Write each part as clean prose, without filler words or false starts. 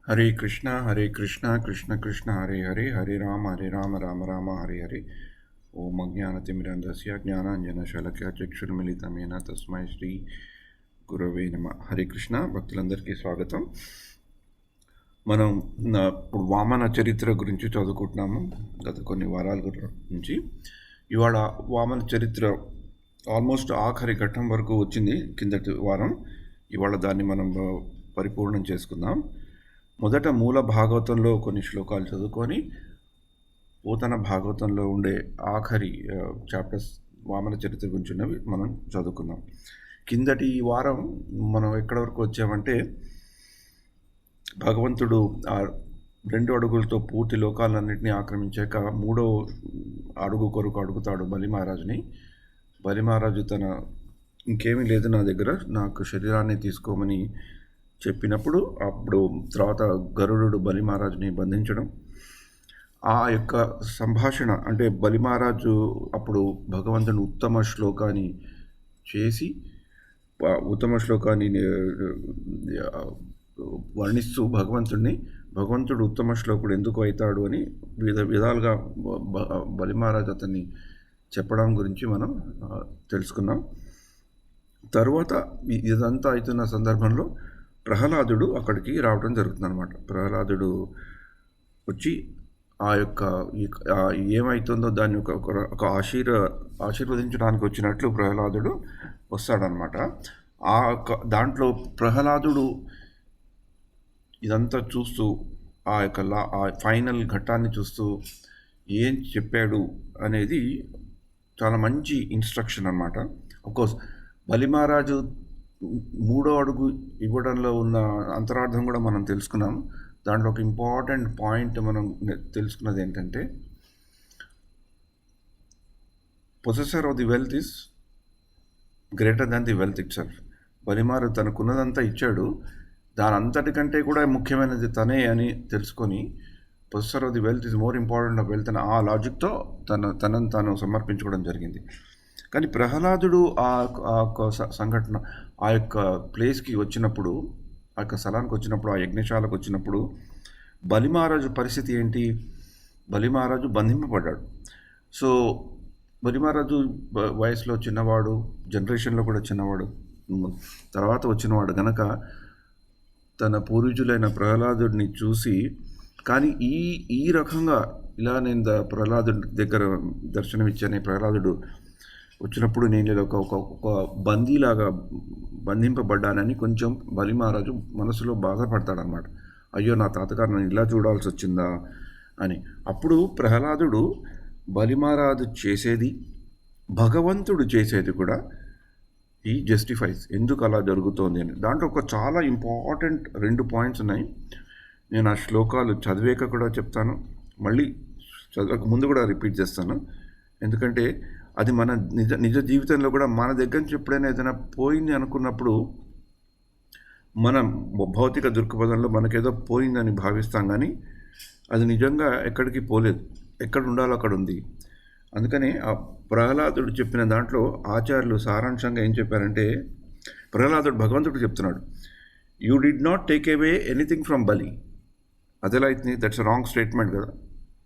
హరే కృష్ణ కృష్ణ కృష్ణ హరే హరే హరే రామ రామ రామ హరే హరే. ఓం అజ్ఞానతిమిరంధస్య జ్ఞానాంజనశలాకయ చక్షుర్మిలితమేన తస్మై శ్రీ గురవే నమః. హరే కృష్ణ భక్తులందరికీ స్వాగతం. మనం ఇప్పుడు వామన చరిత్ర గురించి చదువుకుంటున్నాము గత కొన్ని వారాల నుంచి. ఇవాళ వామన చరిత్ర ఆల్మోస్ట్ ఆఖరి ఘట్టం వరకు వచ్చింది కిందటి వారం. ఇవాళ దాన్ని మనం పరిపూర్ణం చేసుకుందాం. మొదట మూల భాగవతంలో కొన్ని శ్లోకాలు చదువుకొని పోతన భాగవతంలో ఉండే ఆఖరి చాప్టర్స్ వామన చరిత్ర గురించి ఉన్నవి మనం చదువుకుందాం. కిందటి వారం మనం ఎక్కడి వరకు వచ్చామంటే, భగవంతుడు ఆ 2 అడుగులతో పూర్తి లోకాలన్నింటినీ ఆక్రమించాక 3వ అడుగు కొరకు అడుగుతాడు బలి మహారాజుని. బలి మహారాజు తన ఇంకేమీ లేదు నా దగ్గర, నాకు శరీరాన్ని తీసుకోమని చెప్పినప్పుడు అప్పుడు తర్వాత గరుడు బలి మహారాజుని బంధించడం, ఆ యొక్క సంభాషణ అంటే బలి మహారాజు అప్పుడు భగవంతుని ఉత్తమ శ్లోకాన్ని చేసి ఉత్తమ శ్లోకాన్ని వర్ణిస్తూ భగవంతుడు ఉత్తమ శ్లోకుడు ఎందుకు అవుతాడు అని వివిధ విధాలుగా బలి మహారాజు అతన్ని చెప్పడం గురించి మనం తెలుసుకున్నాం. తరువాత ఇదంతా అవుతున్న సందర్భంలో ప్రహ్లాదుడు అక్కడికి రావడం జరుగుతుంది అనమాట. ప్రహ్లాదుడు వచ్చి ఆ యొక్క ఏమవుతుందో దాన్ని ఒక ఆశీర్వదించడానికి వచ్చినట్లు ప్రహ్లాదుడు వస్తాడనమాట. ఆ దాంట్లో ప్రహ్లాదుడు ఇదంతా చూస్తూ ఆ యొక్క ఆ ఫైనల్ ఘట్టాన్ని చూస్తూ ఏం చెప్పాడు అనేది చాలా మంచి ఇన్స్ట్రక్షన్ అనమాట. అఫ్కోర్స్ బలి మహారాజు 3వ అడుగు ఇవ్వడంలో ఉన్న అంతరార్థం కూడా మనం తెలుసుకున్నాం. దాంట్లో ఒక ఇంపార్టెంట్ పాయింట్ మనం తెలుసుకున్నది ఏంటంటే, possessor of the wealth is greater than the wealth itself. Bali Maharaju తనకున్నదంతా ఇచ్చాడు, దాని అంతటికంటే కూడా ముఖ్యమైనది తనే అని తెలుసుకొని possessor of the wealth is more important of wealth అని ఆ లాజిక్తో తనను తాను సమర్పించుకోవడం జరిగింది. కానీ ప్రహ్లాదుడు ఆ సంఘటన ఆ యొక్క ప్లేస్కి వచ్చినప్పుడు, ఆ యొక్క స్థలానికి వచ్చినప్పుడు, ఆ యజ్ఞశాలకు వచ్చినప్పుడు బలి మహారాజు పరిస్థితి ఏంటి? బలి మహారాజు బంధింపబడ్డాడు. సో బలి మహారాజు వయసులో చిన్నవాడు, జనరేషన్లో కూడా చిన్నవాడు, తర్వాత వచ్చినవాడు గనక తన పూర్వీకులైన ప్రహ్లాదుడిని చూసి, కానీ ఈ రకంగా ఇలా నేను ప్రహ్లాదుడి దగ్గర దర్శనమిచ్చానే, ప్రహ్లాదుడు వచ్చినప్పుడు నేను ఒక బందీలాగా బంధింపబడ్డానని కొంచెం బలి మహారాజు మనసులో బాధపడతాడనమాట. అయ్యో నా తాతగారు నన్ను ఇలా చూడాల్సి వచ్చిందా అని. అప్పుడు ప్రహ్లాదుడు బలి మహారాజు చేసేది, భగవంతుడు చేసేది కూడా ఈ జస్టిఫైస్ ఎందుకు అలా జరుగుతోంది అని. దాంట్లో ఒక చాలా ఇంపార్టెంట్ 2 పాయింట్స్ ఉన్నాయి. నేను ఆ శ్లోకాలు చదివాక కూడా చెప్తాను, మళ్ళీ చదవక ముందు కూడా రిపీట్ చేస్తాను. ఎందుకంటే అది మన నిజ జీవితంలో కూడా మన దగ్గర నుంచి ఎప్పుడైనా ఏదైనా పోయింది అనుకున్నప్పుడు, మన భౌతిక దృక్పథంలో మనకేదో పోయిందని భావిస్తాం, కానీ అది నిజంగా ఎక్కడికి పోలేదు, ఎక్కడ ఉండాలో అక్కడ ఉంది. అందుకని ఆ ప్రహ్లాదుడు చెప్పిన దాంట్లో ఆచార్యులు సారాంశంగా ఏం చెప్పారంటే, ప్రహ్లాదుడు భగవంతుడు చెప్తున్నాడు, you did not take away anything from బలి. అదెలా అవుతుంది? దట్స్ రాంగ్ స్టేట్మెంట్ కదా.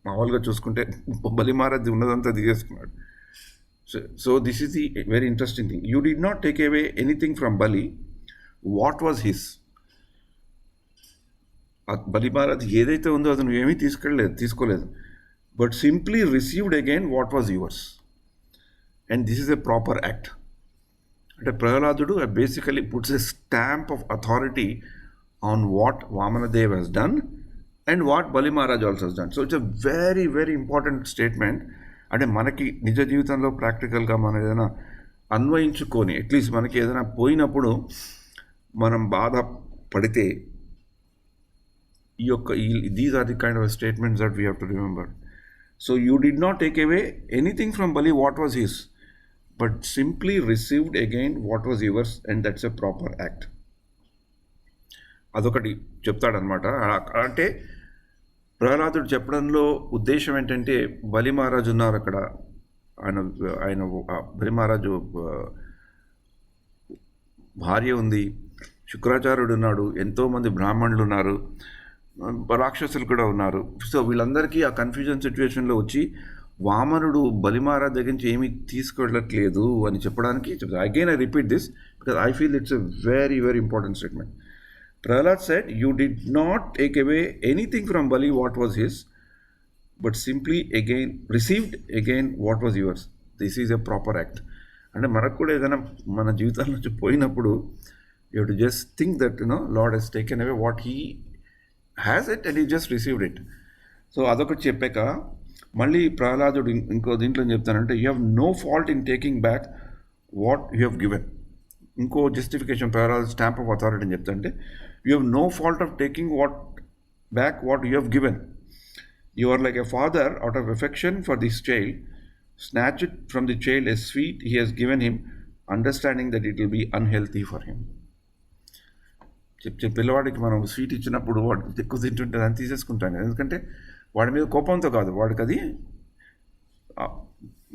మామూలుగా చూసుకుంటే బలి మహారాజ్ ఉన్నదంతా దిగేసుకున్నాడు. So this is the very interesting thing. You did not take away anything from Bali. What was his? బలి మహారాజ్ ఏదైతే ఉందో అది నువ్వేమీ తీసుకోలేదు, but simply received again what was yours, and this is a proper act. అంటే ప్రహ్లాదుడు basically puts a stamp of authority on what Vamanadev he's done and what Bali Maharaj also he's done. So it's a very very important statement. అంటే మనకి నిజ జీవితంలో ప్రాక్టికల్గా మనం ఏదైనా అన్వయించుకొని, అట్లీస్ట్ మనకి ఏదైనా పోయినప్పుడు మనం బాధపడితే these are the kind of statements that we have to remember. So you did not take away anything from Bali what was his, but simply received again what was yours, and that's a proper act. అదొకటి చెప్తాడనమాట. అంటే ప్రహ్లాదుడు చెప్పడంలో ఉద్దేశం ఏంటంటే, బలి మహారాజు ఉన్నారు అక్కడ, ఆయన బలి మహారాజు భార్య ఉంది, శుక్రాచార్యుడు ఉన్నాడు, ఎంతోమంది బ్రాహ్మణులు ఉన్నారు, రాక్షసులు కూడా ఉన్నారు. సో వీళ్ళందరికీ ఆ కన్ఫ్యూజన్ సిచ్యువేషన్లో వచ్చి వామనుడు బలిమారా దగ్గర నుంచి ఏమీ తీసుకెళ్ళట్లేదు అని చెప్పడానికి again I repeat this because I feel it's a very very important statement. Prahlad said, "You did not take away anything from Bali what was his, but simply again received again what was yours. This is a proper act." అంటే మనకు కూడా ఏదైనా మన జీవితాల నుంచి పోయినప్పుడు you to just think that lord he's taken away what he has it and he just received it. So అదొకటి చెప్పాక మళ్ళీ ప్రహ్లాదుడు ఇంకో దీంట్లో ఏం చెప్తానంటే, you have no fault in taking back what you have given. ఇంకో justification Prahlad stamp of authority అని చెప్తాంటే, you have no fault of taking back what you have given. You are like a father out of affection for this child, snatch it from the child a sweet he has given him, understanding that it will be unhealthy for him. పిల్లవాడికి మనం sweet ఇచ్చినప్పుడు వాడు ఎక్కువ తింటుంటే దాన్ని తీసేసుకుంటాం కదా, ఎందుకంటే వాడి మీద కోపంతో కాదు, వాడికి అది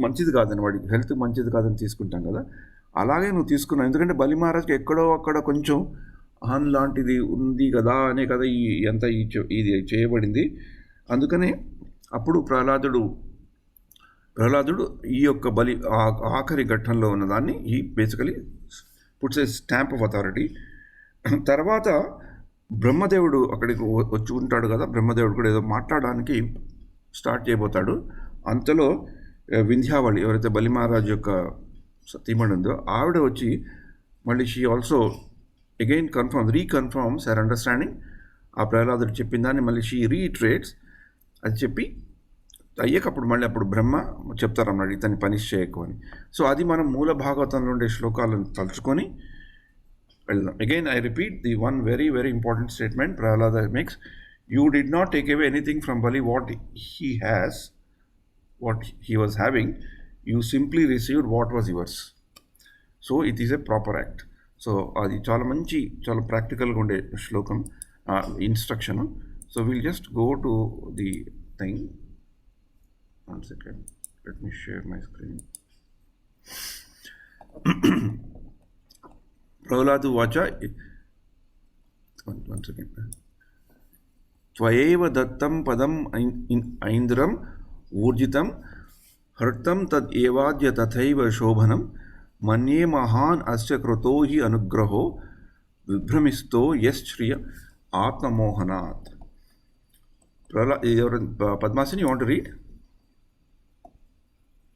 మంచిది కాదని, వాడికి హెల్త్ మంచిది కాదని తీసుకుంటాం కదా. అలాగే నువ్వు తీసుకున్నావు, ఎందుకంటే బలి మహారాజ్కి ఎక్కడో అక్కడ కొంచెం అహం లాంటిది ఉంది కదా అనే కదా ఇది చేయబడింది. అందుకనే అప్పుడు ప్రహ్లాదుడు ఈ యొక్క బలి ఆఖరి ఘట్టంలో ఉన్నదాన్ని ఈ basically puts a stamp of authority. తర్వాత బ్రహ్మదేవుడు అక్కడికి వచ్చి ఉంటాడు కదా, బ్రహ్మదేవుడు కూడా ఏదో మాట్లాడడానికి స్టార్ట్ చేయబోతాడు. అంతలో వింధ్యావళి ఎవరైతే బలి మహారాజు యొక్క సతీమణి ఉందో ఆవిడ వచ్చి మళ్ళీ she also again reconfirms her understanding. ఆ ప్రహ్లాదుడు చెప్పిన దాన్ని మళ్ళీ షీ రీట్రేట్స్. అది చెప్పి అయ్యేకప్పుడు మళ్ళీ అప్పుడు బ్రహ్మ చెప్తారన్నాడు ఇతన్ని పనిష్ చేయకు అని. సో అది మనం మూల భాగవతంలో ఉండే శ్లోకాలను తలుచుకొని వెళ్దాం. Again I repeat the one very very important statement Prahlada makes. You did not take away anything from Bali what he was having, you simply received what was yours. So it is a proper act. So అది చాలా ప్రాక్టికల్గా ఉండే శ్లోకం, instruction. So we'll just go to the thing. One second. Let me share my screen. Prahladu vacha. One second. Tvayeva dattam padam aindram urjitam hartam tad evadya tathaiva shobhanam manye mahan asya kruto hi anugraho vibhramisto yaschriya atmamohanat. Padmasini, you want to read?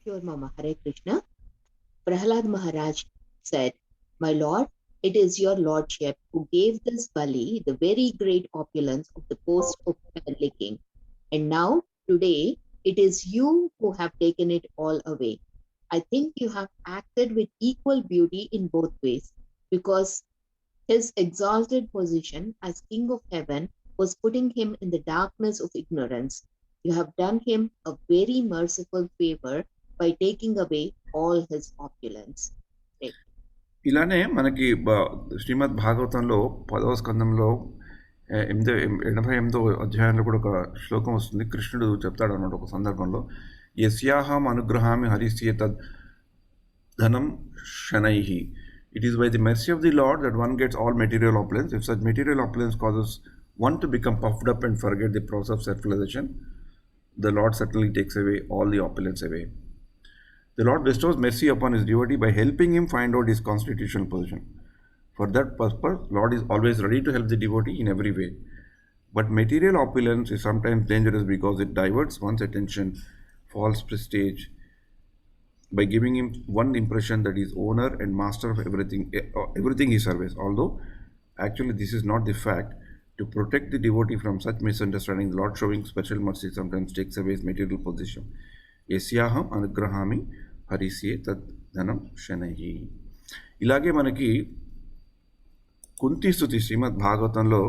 Sure, Mama. Hare Krishna. Prahlad Maharaj said, "My lord, it is your lordship who gave this Bali the very great opulence of the post of licking. And now, today, it is you who have taken it all away. I think you have acted with equal beauty in both ways, because his exalted position as King of Heaven was putting him in the darkness of ignorance. You have done him a very merciful favor by taking away all his opulence." ఇలానే మనకి శ్రీమద్ భాగవతంలో 10వ స్కందంలో 88వ అధ్యాయంలో కూడా ఒక శ్లోకం వస్తుంది. కృష్ణుడు చెప్తాడు అన్నమాట ఒక సందర్భంలో, యస్యాహం అనుగ్రహామి హరిస్యే తద్ ధనం శనైహి. It is by the mercy of the Lord that one gets all material opulence. If such material opulence causes one to become puffed up and forget the process of self-realization, the Lord certainly takes away all the opulence away. The Lord bestows mercy upon his devotee by helping him find out his constitutional position. For that purpose, Lord is always ready to help the devotee in every way. But material opulence is sometimes dangerous because it diverts one's attention, false prestige, by giving him one impression that he is owner and master of everything he serves. Although actually this is not the fact. To protect the devotee from such misunderstanding, the Lord showing special mercy sometimes takes away his material position. Yasyaham anugrahami harisye tad dhanam shanahi. ఇలాగే మనకి కుంతి స్తుతి, శ్రీమద్ భాగవతంలో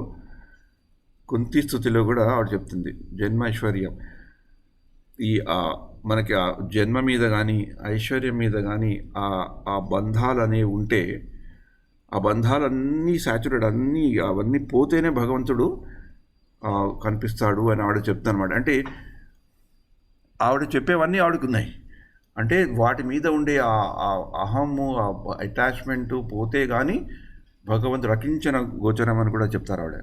కుంతి స్తుతిలో కూడా ఆవిడ చెప్తుంది జన్మైశ్వర్యం. ఈ మనకి ఆ జన్మ మీద కానీ ఐశ్వర్యం మీద కానీ ఆ బంధాలు అనేవి ఉంటే, ఆ బంధాలన్నీ సాచురేట్ అవన్నీ పోతేనే భగవంతుడు కనిపిస్తాడు అని ఆవిడ చెప్తానమాట. అంటే ఆవిడ చెప్పేవన్నీ ఆవిడకున్నాయి. అంటే వాటి మీద ఉండే ఆ అహము, ఆ అటాచ్మెంటు పోతే కానీ భగవంతుడు అకించన గోచరం అని కూడా చెప్తారు ఆవిడ.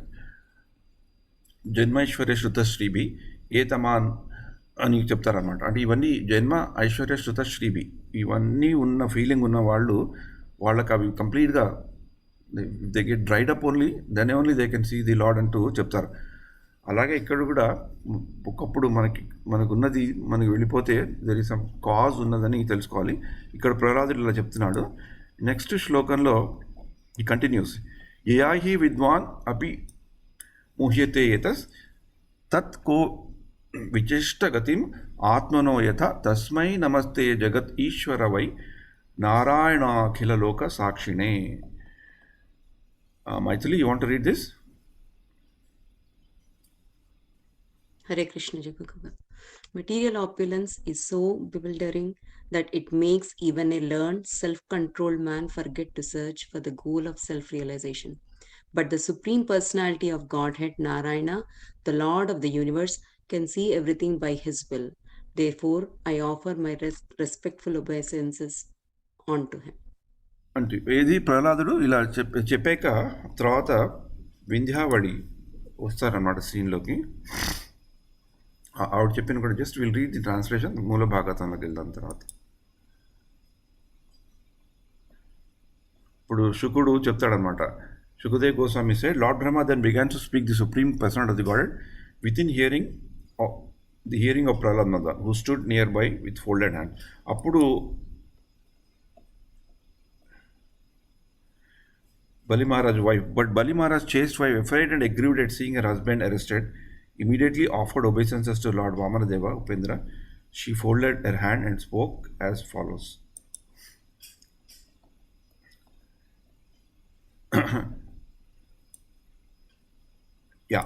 జన్మైశ్వర్య శృతశ్రీభి ఏతమాన్ అని చెప్తారనమాట. అంటే ఇవన్నీ జన్మ ఐశ్వర్య శృతశ్రీభి ఇవన్నీ ఉన్న ఫీలింగ్ ఉన్న వాళ్ళు వాళ్ళకి అవి కంప్లీట్గా they get dried up only then only they can see the lord అంటూ చెప్తారు. అలాగే ఇక్కడ కూడా ఒకప్పుడు మనకున్నది మనకి వెళ్ళిపోతే దెర్ ఇస్ సమ్ కాజ్ ఉన్నదని తెలుసుకోవాలి. ఇక్కడ ప్రహ్లాదుడు ఇలా చెప్తున్నాడు. నెక్స్ట్ శ్లోకంలో ఈ కంటిన్యూస్ యయాహి విద్వాన్ అపి ముహ్యతే యతస్ తత్ కో విశిష్టగతిం ఆత్మనో యథ తస్మై నమస్తే జగత్ ఈశ్వర వై నారాయణాఖిల లోక సాక్షిణే. Maithili, you want to read this? Hare Krishna Jagaguru. Material opulence is so bewildering that it makes even a learned, self-controlled man forget to search for the goal of self-realization. But the Supreme Personality of Godhead, Narayana, the Lord of the universe, can see everything by His will. Therefore, I offer my respectful obeisances unto Him. అంటే ఏది ప్రహ్లాదుడు ఇలా చెప్పాక తర్వాత వింధ్యావళి వస్తారన్నమాట సీన్లోకి. ఆవిడ చెప్పిన కూడా just will read the translation, మూల భాగవతంలోకి వెళ్దాం తర్వాత. ఇప్పుడు శుకుడు చెప్తాడనమాట. Shukadeva Goswami said, Lord Brahma then began to speak the supreme personality of the Godhead within the hearing of Prahlad Mother, who stood nearby with folded hands. Appudu Bali Maharaj's wife, but Bali Maharaj's chaste wife, afraid and aggrieved at seeing her husband arrested, immediately offered obeisances to Lord Vamanadeva Upendra. She folded her hand and spoke as follows. Yeah,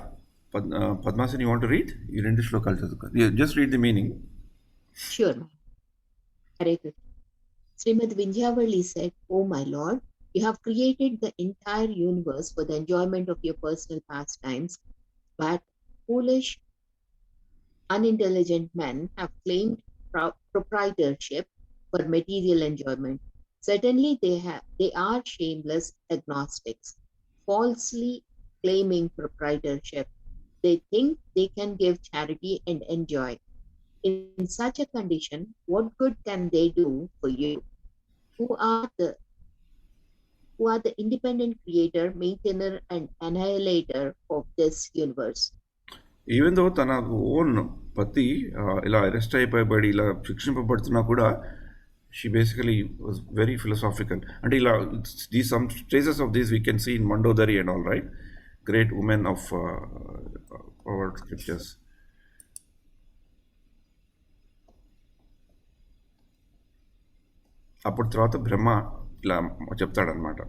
Padmasini, you want to read? You read the shlokas. Just read the meaning. Sure. Hare Krishna. Srimad Vindhyavali said, "O my Lord, you have created the entire universe for the enjoyment of your personal pastimes, but foolish, unintelligent men have claimed proprietorship for material enjoyment. Certainly they are shameless agnostics, falsely claiming proprietorship. They think they can give charity and enjoy. In such a condition, what good can they do for you, who are the independent creator, maintainer, and annihilator of this universe?" Even though తన own పతి ఇలా arrest అయిపోయి ఇలా శిక్షింపబడుతున్నా కూడా she basically was very philosophical. And these some traces of this we can see in Mandodari and all, right? Great women of our scriptures. అప్పుడు తర్వాత బ్రహ్మ ఇలా చెప్తాడనమాట.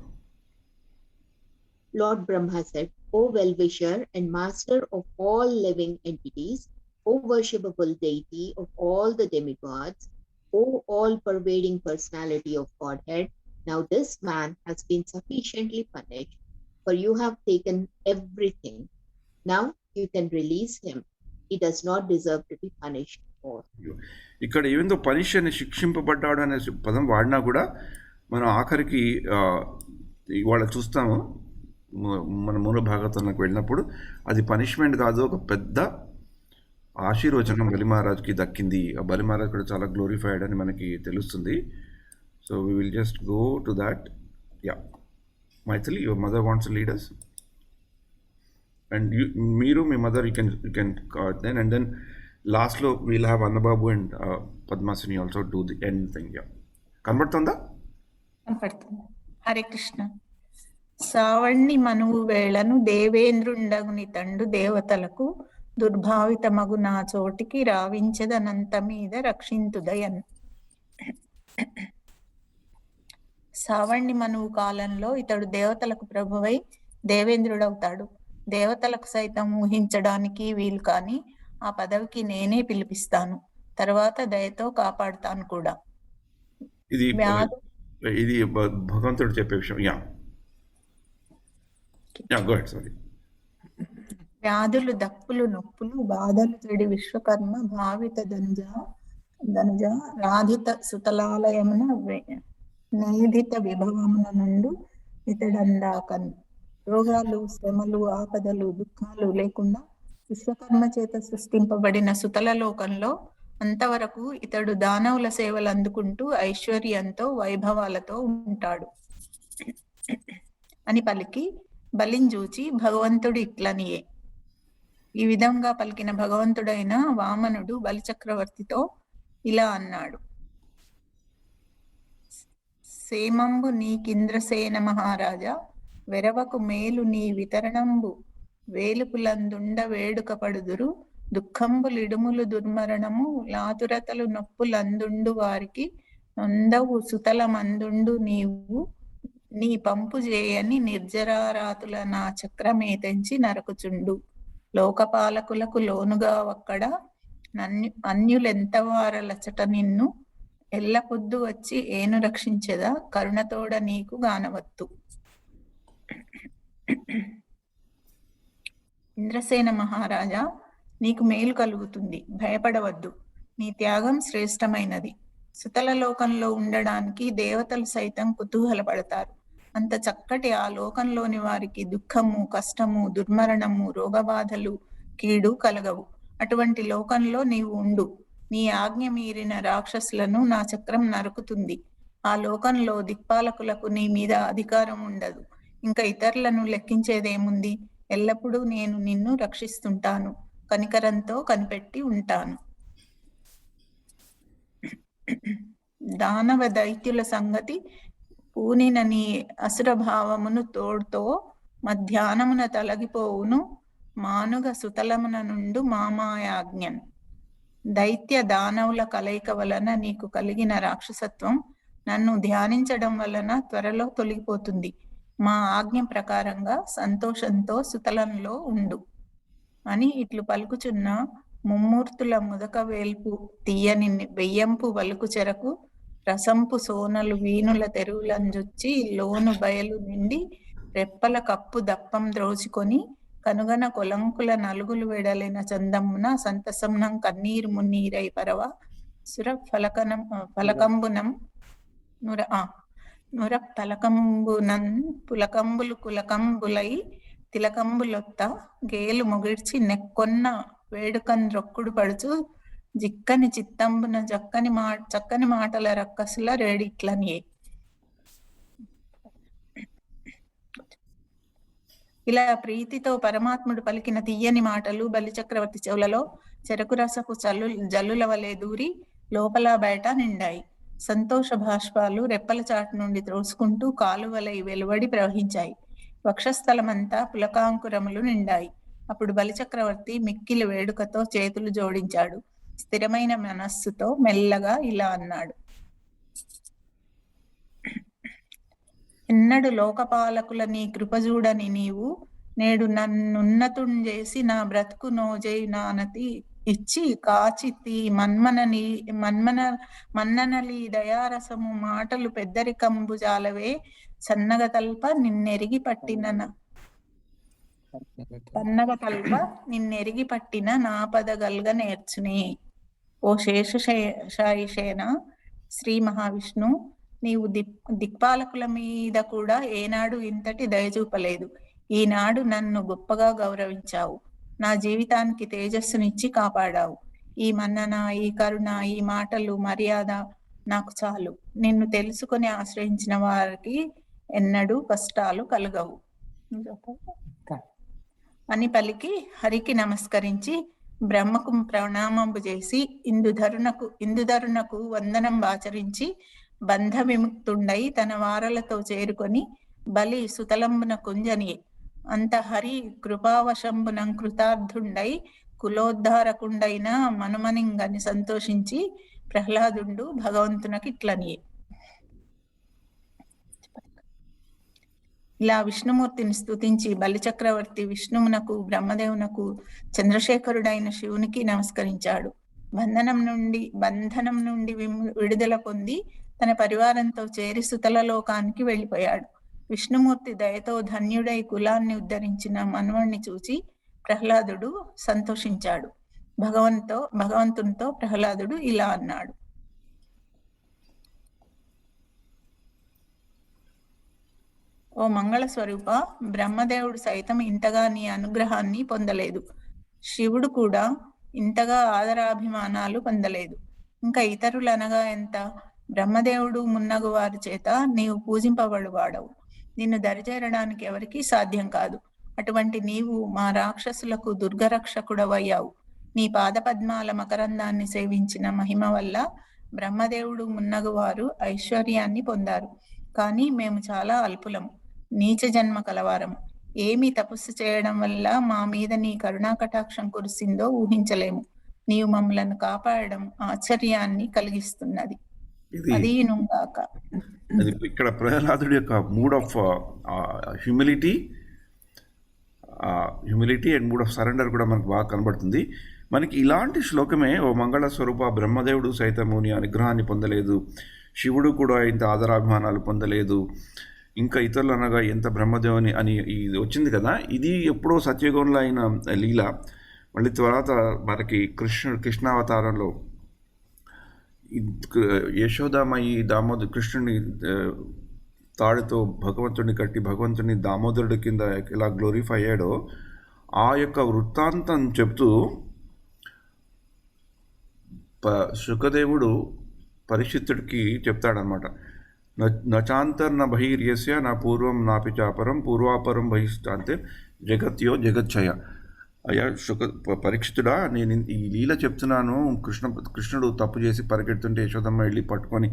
Lord Brahma said, "O well-wisher and master of all living entities, O worshipable deity of all the demigods, O all-pervading personality of Godhead, now this man has been sufficiently punished, for you have taken everything. Now you can release him. He does not deserve to be punished more." ఇక్కడ even though punish అని శిక్షింపబడ్డాడు అనే పదం వాడినా కూడా మనం ఆఖరికి ఇవాళ చూస్తాము మన మూల భాగవతంలోకి వెళ్ళినప్పుడు అది పనిష్మెంట్ కాదు, ఒక పెద్ద ఆశీర్వచనం బలి మహారాజ్కి దక్కింది. ఆ బలి మహారాజ్ కూడా చాలా గ్లోరిఫైడ్ అని మనకి తెలుస్తుంది. So we will just go to that. Yeah, Maithili, your mother wants to lead us. And మీరు మీ mother you can then and then లాస్ట్లో we'll have Annababu and Padmasini also do the end thing. Yeah, కనబడుతుందా? కనపడుతుంది. హరే కృష్ణ. సావణ్ణి మనువు వేళను దేవేంద్రుండగుని తండు దేవతలకు దుర్భావితమగు నా చోటికి రావించదనంత మీద రక్షింతుదయన్. సావణ్ణి మనువు కాలంలో ఇతడు దేవతలకు ప్రభువై దేవేంద్రుడవుతాడు. దేవతలకు సైతం ఊహించడానికి వీలు కాని ఆ పదవికి నేనే పిలిపిస్తాను, తర్వాత దయతో కాపాడుతాను కూడా. ఇది భగవంతుడు చెప్పే విషయం. వ్యాధులు, దప్పులు, నొప్పులు, బాధలు చెడి విశ్వకర్మ భావిత ధనుజ రాధిత సుతలాలయమున నేధిత విభవమున నుండు ఇతడందాకన్. రోగాలు, శ్రమలు, ఆపదలు, దుఃఖాలు లేకుండా విశ్వకర్మ చేత సృష్టింపబడిన సుతల లోకంలో అంతవరకు ఇతడు దానవుల సేవలు అందుకుంటూ ఐశ్వర్యంతో వైభవాలతో ఉంటాడు అని పలికి బలింజూచి భగవంతుడు ఇట్లనియే. ఈ విధంగా పలికిన భగవంతుడైన వామనుడు బలిచక్రవర్తితో ఇలా అన్నాడు: సేమంబు నీకింద్రసేన మహారాజా, వెరవకు మేలు నీ వితరణంబు వేలుపులందుండ వేడుక పడుదురు, దుఃఖంబులిడుములు దుర్మరణము లాతురతలు నొప్పులందుండు వారికి, నొందవు సుతల మందుండు నీవు నీ పంపు చేయని నిర్జరారాతుల నా చక్రమే తెంచి నరకుచుండు, లోకపాలకులకు లోనుగా ఒక్కడ అన్యులెంతవారలచట నిన్ను, ఎల్ల పొద్దు వచ్చి ఏను రక్షించెదా కరుణతోడ నీకు గానవత్తు. ఇంద్రసేన మహారాజా, నీకు మేలు కలుగుతుంది, భయపడవద్దు. నీ త్యాగం శ్రేష్టమైనది. సుతల లోకంలో ఉండడానికి దేవతలు సైతం కుతూహలపడతారు. అంత చక్కటి ఆ లోకంలోని వారికి దుఃఖము, కష్టము, దుర్మరణము, రోగబాధలు, కీడు కలగవు. అటువంటి లోకంలో నీవు ఉండు. నీ ఆజ్ఞ మీరిన రాక్షసులను నా చక్రం నరుకుతుంది. ఆ లోకంలో దిక్పాలకులకు నీ మీద అధికారం ఉండదు. ఇంకా ఇతరులను లెక్కించేదేముంది? ఎల్లప్పుడూ నేను నిన్ను రక్షిస్తుంటాను, కనికరంతో కనిపెట్టి ఉంటాను. దానవ దైత్యుల సంగతి పూనిన నీ అసుర భావమును తోడ్తో మధ్యాహ్నమున తొలగిపోవును, మానుగ సుతలమున నుండు మామాయాజ్ఞన్. దైత్య దానవుల కలయిక వలన నీకు కలిగిన రాక్షసత్వం నన్ను ధ్యానించడం వలన త్వరలో తొలగిపోతుంది. మా ఆజ్ఞ ప్రకారంగా సంతోషంతో సుతలంలో ఉండు అని ఇట్లు పలుకుచున్న ముమ్మూర్తుల ముదక వేల్పు తీయని వెయ్యంపు వలుకు చెరకు రసంపు సోనలు వీణుల తెరువులంజొచ్చి లోను బయలు నిండి రెప్పల కప్పు దప్పం ద్రోచుకొని కనుగన కొలంకుల నలుగులు వెడలిన చందమున సంతసంనం కన్నీరు మున్నీరై పరవ సుర ఫలకంబునం నుర పలకంబునన్ పులకంబులు కులకంబులై తిలకంబులొత్త గేలు మొగిడ్చి నెక్కొన్న వేడుకన్ రొక్కుడు పడుచు జిక్కని చిత్తంబున చక్కని మాటల రక్కసుల రేడిట్లనియే. ఇలా ప్రీతితో పరమాత్ముడు పలికిన తీయని మాటలు బలిచక్రవర్తి చెవులలో చెరకు రసపు జల్లుల వలె దూరి లోపల బయట నిండాయి. సంతోష భాష్పాలు రెప్పల చాటు నుండి త్రోసుకుంటూ కాలువలై వెలువడి ప్రవహించాయి. వక్షస్థలమంతా పులకాంకురములు నిండాయి. అప్పుడు బలిచక్రవర్తి మిక్కిలి వేడుకతో చేతులు జోడించాడు. స్థిరమైన మనస్సుతో మెల్లగా ఇలా అన్నాడు: ఎన్నడు లోకపాలకుల నీ కృపజూడని నీవు నేడు నన్నున్నతుంజేసి నా బ్రతుకు నోజై నానతి ఇచ్చి కాచితి మన్ననలి దయారసము మాటలు పెద్దరికంబుజాలవే సన్నగతల్ప నిన్నెరిగి పట్టిన నాపదగల్గ నేర్చునే. ఓ శేషశాయిషేన శ్రీ మహావిష్ణు, నీవు దిక్పాలకుల మీద కూడా ఏనాడు ఇంతటి దయచూపలేదు. ఈనాడు నన్ను గొప్పగా గౌరవించావు. నా జీవితానికి తేజస్సునిచ్చి కాపాడావు. ఈ మన్నన, ఈ కరుణ, ఈ మాటలు, మర్యాద నాకు చాలు. నిన్ను తెలుసుకొని ఆశ్రయించిన వారికి ఎన్నడూ కష్టాలు కలగవు అని పలికి హరికి నమస్కరించి బ్రహ్మకు ప్రణామంబు చేసి ఇందుధరునకు వందనం ఆచరించి బంధ విముక్తుండై తన వారలతో చేరుకొని బలి సుతలంబున కుంజని అంత హరి కృపావశంబునం కృతార్థుండై కులోద్ధారకుండైన మనుమనింగని సంతోషించి ప్రహ్లాదుండు భగవంతునకి ఇట్లనియే. ఇలా విష్ణుమూర్తిని స్తుతించి బలిచక్రవర్తి విష్ణువునకు, బ్రహ్మదేవునకు, చంద్రశేఖరుడైన శివునికి నమస్కరించాడు. బంధనం నుండి విడుదల పొంది తన పరివారంతో చేరి సుతల లోకానికి వెళ్ళిపోయాడు. విష్ణుమూర్తి దయతో ధన్యుడై కులాన్ని ఉద్ధరించిన మన్వుణ్ణి చూచి ప్రహ్లాదుడు సంతోషించాడు. భగవంతునితో ప్రహ్లాదుడు ఇలా అన్నాడు: ఓ మంగళ స్వరూప, బ్రహ్మదేవుడు సైతం ఇంతగా నీ అనుగ్రహాన్ని పొందలేదు. శివుడు కూడా ఇంతగా ఆదరాభిమానాలు పొందలేదు. ఇంకా ఇతరులనగా ఎంత? బ్రహ్మదేవుడు మున్నగు వారి చేత నీవు పూజింపబడువాడవు. నిన్ను దరిచేరడానికి ఎవరికీ సాధ్యం కాదు. అటువంటి నీవు మా రాక్షసులకు దుర్గరక్షకుడవయ్యావు. నీ పాదపద్మాల మకరందాన్ని సేవించిన మహిమ వల్ల బ్రహ్మదేవుడు మున్నగు వారు ఐశ్వర్యాన్ని పొందారు. కానీ మేము చాలా అల్పులము, నీచ జన్మ కలవారము. ఏమి తపస్సు చేయడం వల్ల మా మీద నీ కరుణా కటాక్షం కురిసిందో ఊహించలేము. నీవు మమ్మలను కాపాడడం ఆశ్చర్యాన్ని కలిగిస్తున్నది. ఇది అదీనుగాక. అది ఇక్కడ ప్రహ్లాదుడి యొక్క mood of humility and mood of surrender కూడా మనకు బాగా కనబడుతుంది. మనకి ఇలాంటి శ్లోకమే ఓ మంగళ స్వరూప బ్రహ్మదేవుడు సైతము నీ అనుగ్రహాన్ని పొందలేదు, శివుడు కూడా ఇంత ఆదరాభిమానాలు పొందలేదు, ఇంకా ఇతరులు అనగా ఎంత బ్రహ్మదేవుని అని ఇది వచ్చింది కదా. ఇది ఎప్పుడో సత్యయుగంలో అయిన లీల. మళ్ళీ తర్వాత మనకి కృష్ణావతారంలో యశోదామయి కృష్ణుని తాడుతో భగవంతుడిని కట్టి భగవంతుని దామోదరుడి కింద ఎలా గ్లోరిఫై అయ్యాడో ఆ యొక్క వృత్తాంతం చెప్తూ శుకదేవుడు పరీక్షిత్తుడికి చెప్తాడనమాట. నచాంతర్న బహిర్యస్య నా పూర్వం నాపి చాపరం పూర్వాపరం బహిష్టాంతే జగత్యో జగచ్చయ. అయ్యా పరీక్షితుడా, నేను ఈ లీల చెప్తున్నాను. కృష్ణుడు తప్పు చేసి పరిగెడుతుంటే యశోదమ్మ వెళ్ళి పట్టుకొని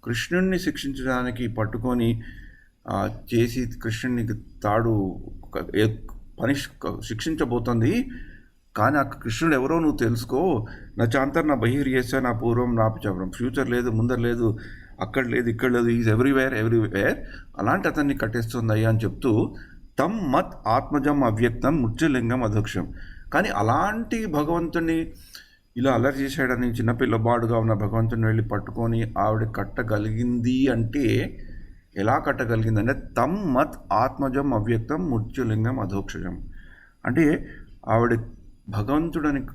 కృష్ణుడిని శిక్షించడానికి పట్టుకొని చేసి కృష్ణుడిని తాడు శిక్షించబోతుంది. కానీ ఆ కృష్ణుడు ఎవరో నువ్వు తెలుసుకో. నచాంతర్ నా బహిర్యస్య నా పూర్వం నాపి చాపరం. ఫ్యూచర్ లేదు, ముందర లేదు, అక్కడ లేదు, ఇక్కడ లేదు, ఈజ్ ఎవ్రీవేర్. అలాంటి అతన్ని కట్టేస్తుంది అయ్యా అని చెప్తూ తం మత్ ఆత్మజం అవ్యక్తం మృత్యులింగం అధోక్షం. కానీ అలాంటి భగవంతుని ఇలా అల్లరి చేశాడని చిన్నపిల్లబాడుగా ఉన్న భగవంతుని వెళ్ళి పట్టుకొని ఆవిడ కట్టగలిగింది అంటే ఎలా కట్టగలిగింది అంటే తం మత్ ఆత్మజం అవ్యక్తం మృత్యులింగం అధోక్షజం. అంటే ఆవిడ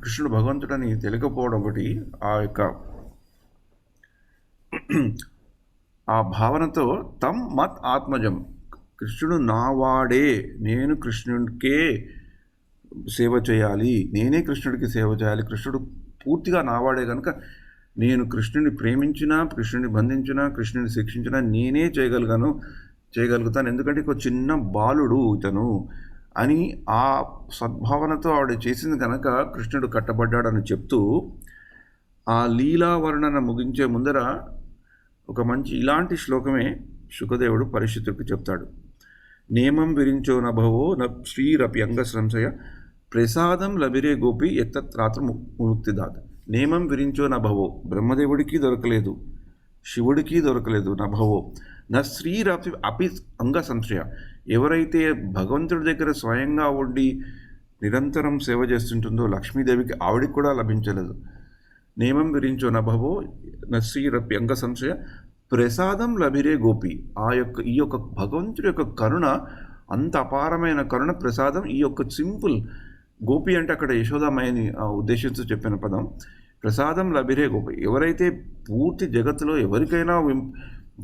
కృష్ణుడు భగవంతుడని తెలియకపోవడం ఒకటి, ఆ యొక్క ఆ భావనతో తం మత్ ఆత్మజం, కృష్ణుడు నావాడే, నేను కృష్ణుడికే సేవ చేయాలి, నేనే కృష్ణుడికి సేవ చేయాలి, కృష్ణుడు పూర్తిగా నావాడే కనుక నేను కృష్ణుని ప్రేమించినా, కృష్ణుని బంధించినా, కృష్ణుని శిక్షించినా నేనే చేయగలుగుతాను, ఎందుకంటే ఒక చిన్న బాలుడు ఇతను అని ఆ సద్భావనతో ఆవిడ చేసింది కనుక కృష్ణుడు కట్టబడ్డాడని చెప్తూ ఆ లీలా వర్ణన ముగించే ముందర ఒక మంచి ఇలాంటి శ్లోకమే శుకదేవుడు పరీక్షితుడికి చెప్తాడు. నేమం విరించో నభవో న శ్రీరపి అంగ సంశయ ప్రసాదం లభిరే గోపి ఎత్తత్రాత్ర ముక్తిదాత. నేమం విరించో నభవో, బ్రహ్మదేవుడికి దొరకలేదు, శివుడికి దొరకలేదు. నభవో న శ్రీరపి అపి అంగ సంశయ, ఎవరైతే భగవంతుడి దగ్గర స్వయంగా ఉండి నిరంతరం సేవ చేస్తుంటుందో లక్ష్మీదేవికి ఆవిడికి కూడా లభించలేదు. నేమం విరించో నభవో న శ్రీరపి అంగ సంశయ ప్రసాదం లభిరే గోపి. ఈ యొక్క భగవంతుడి యొక్క కరుణ అంత అపారమైన కరుణ ప్రసాదం. ఈ యొక్క సింపుల్ గోపి అంటే అక్కడ యశోదామయ్యని ఉద్దేశిస్తూ చెప్పిన పదం. ప్రసాదం లభిరే గోపి, ఎవరైతే పూర్తి జగత్తులో ఎవరికైనా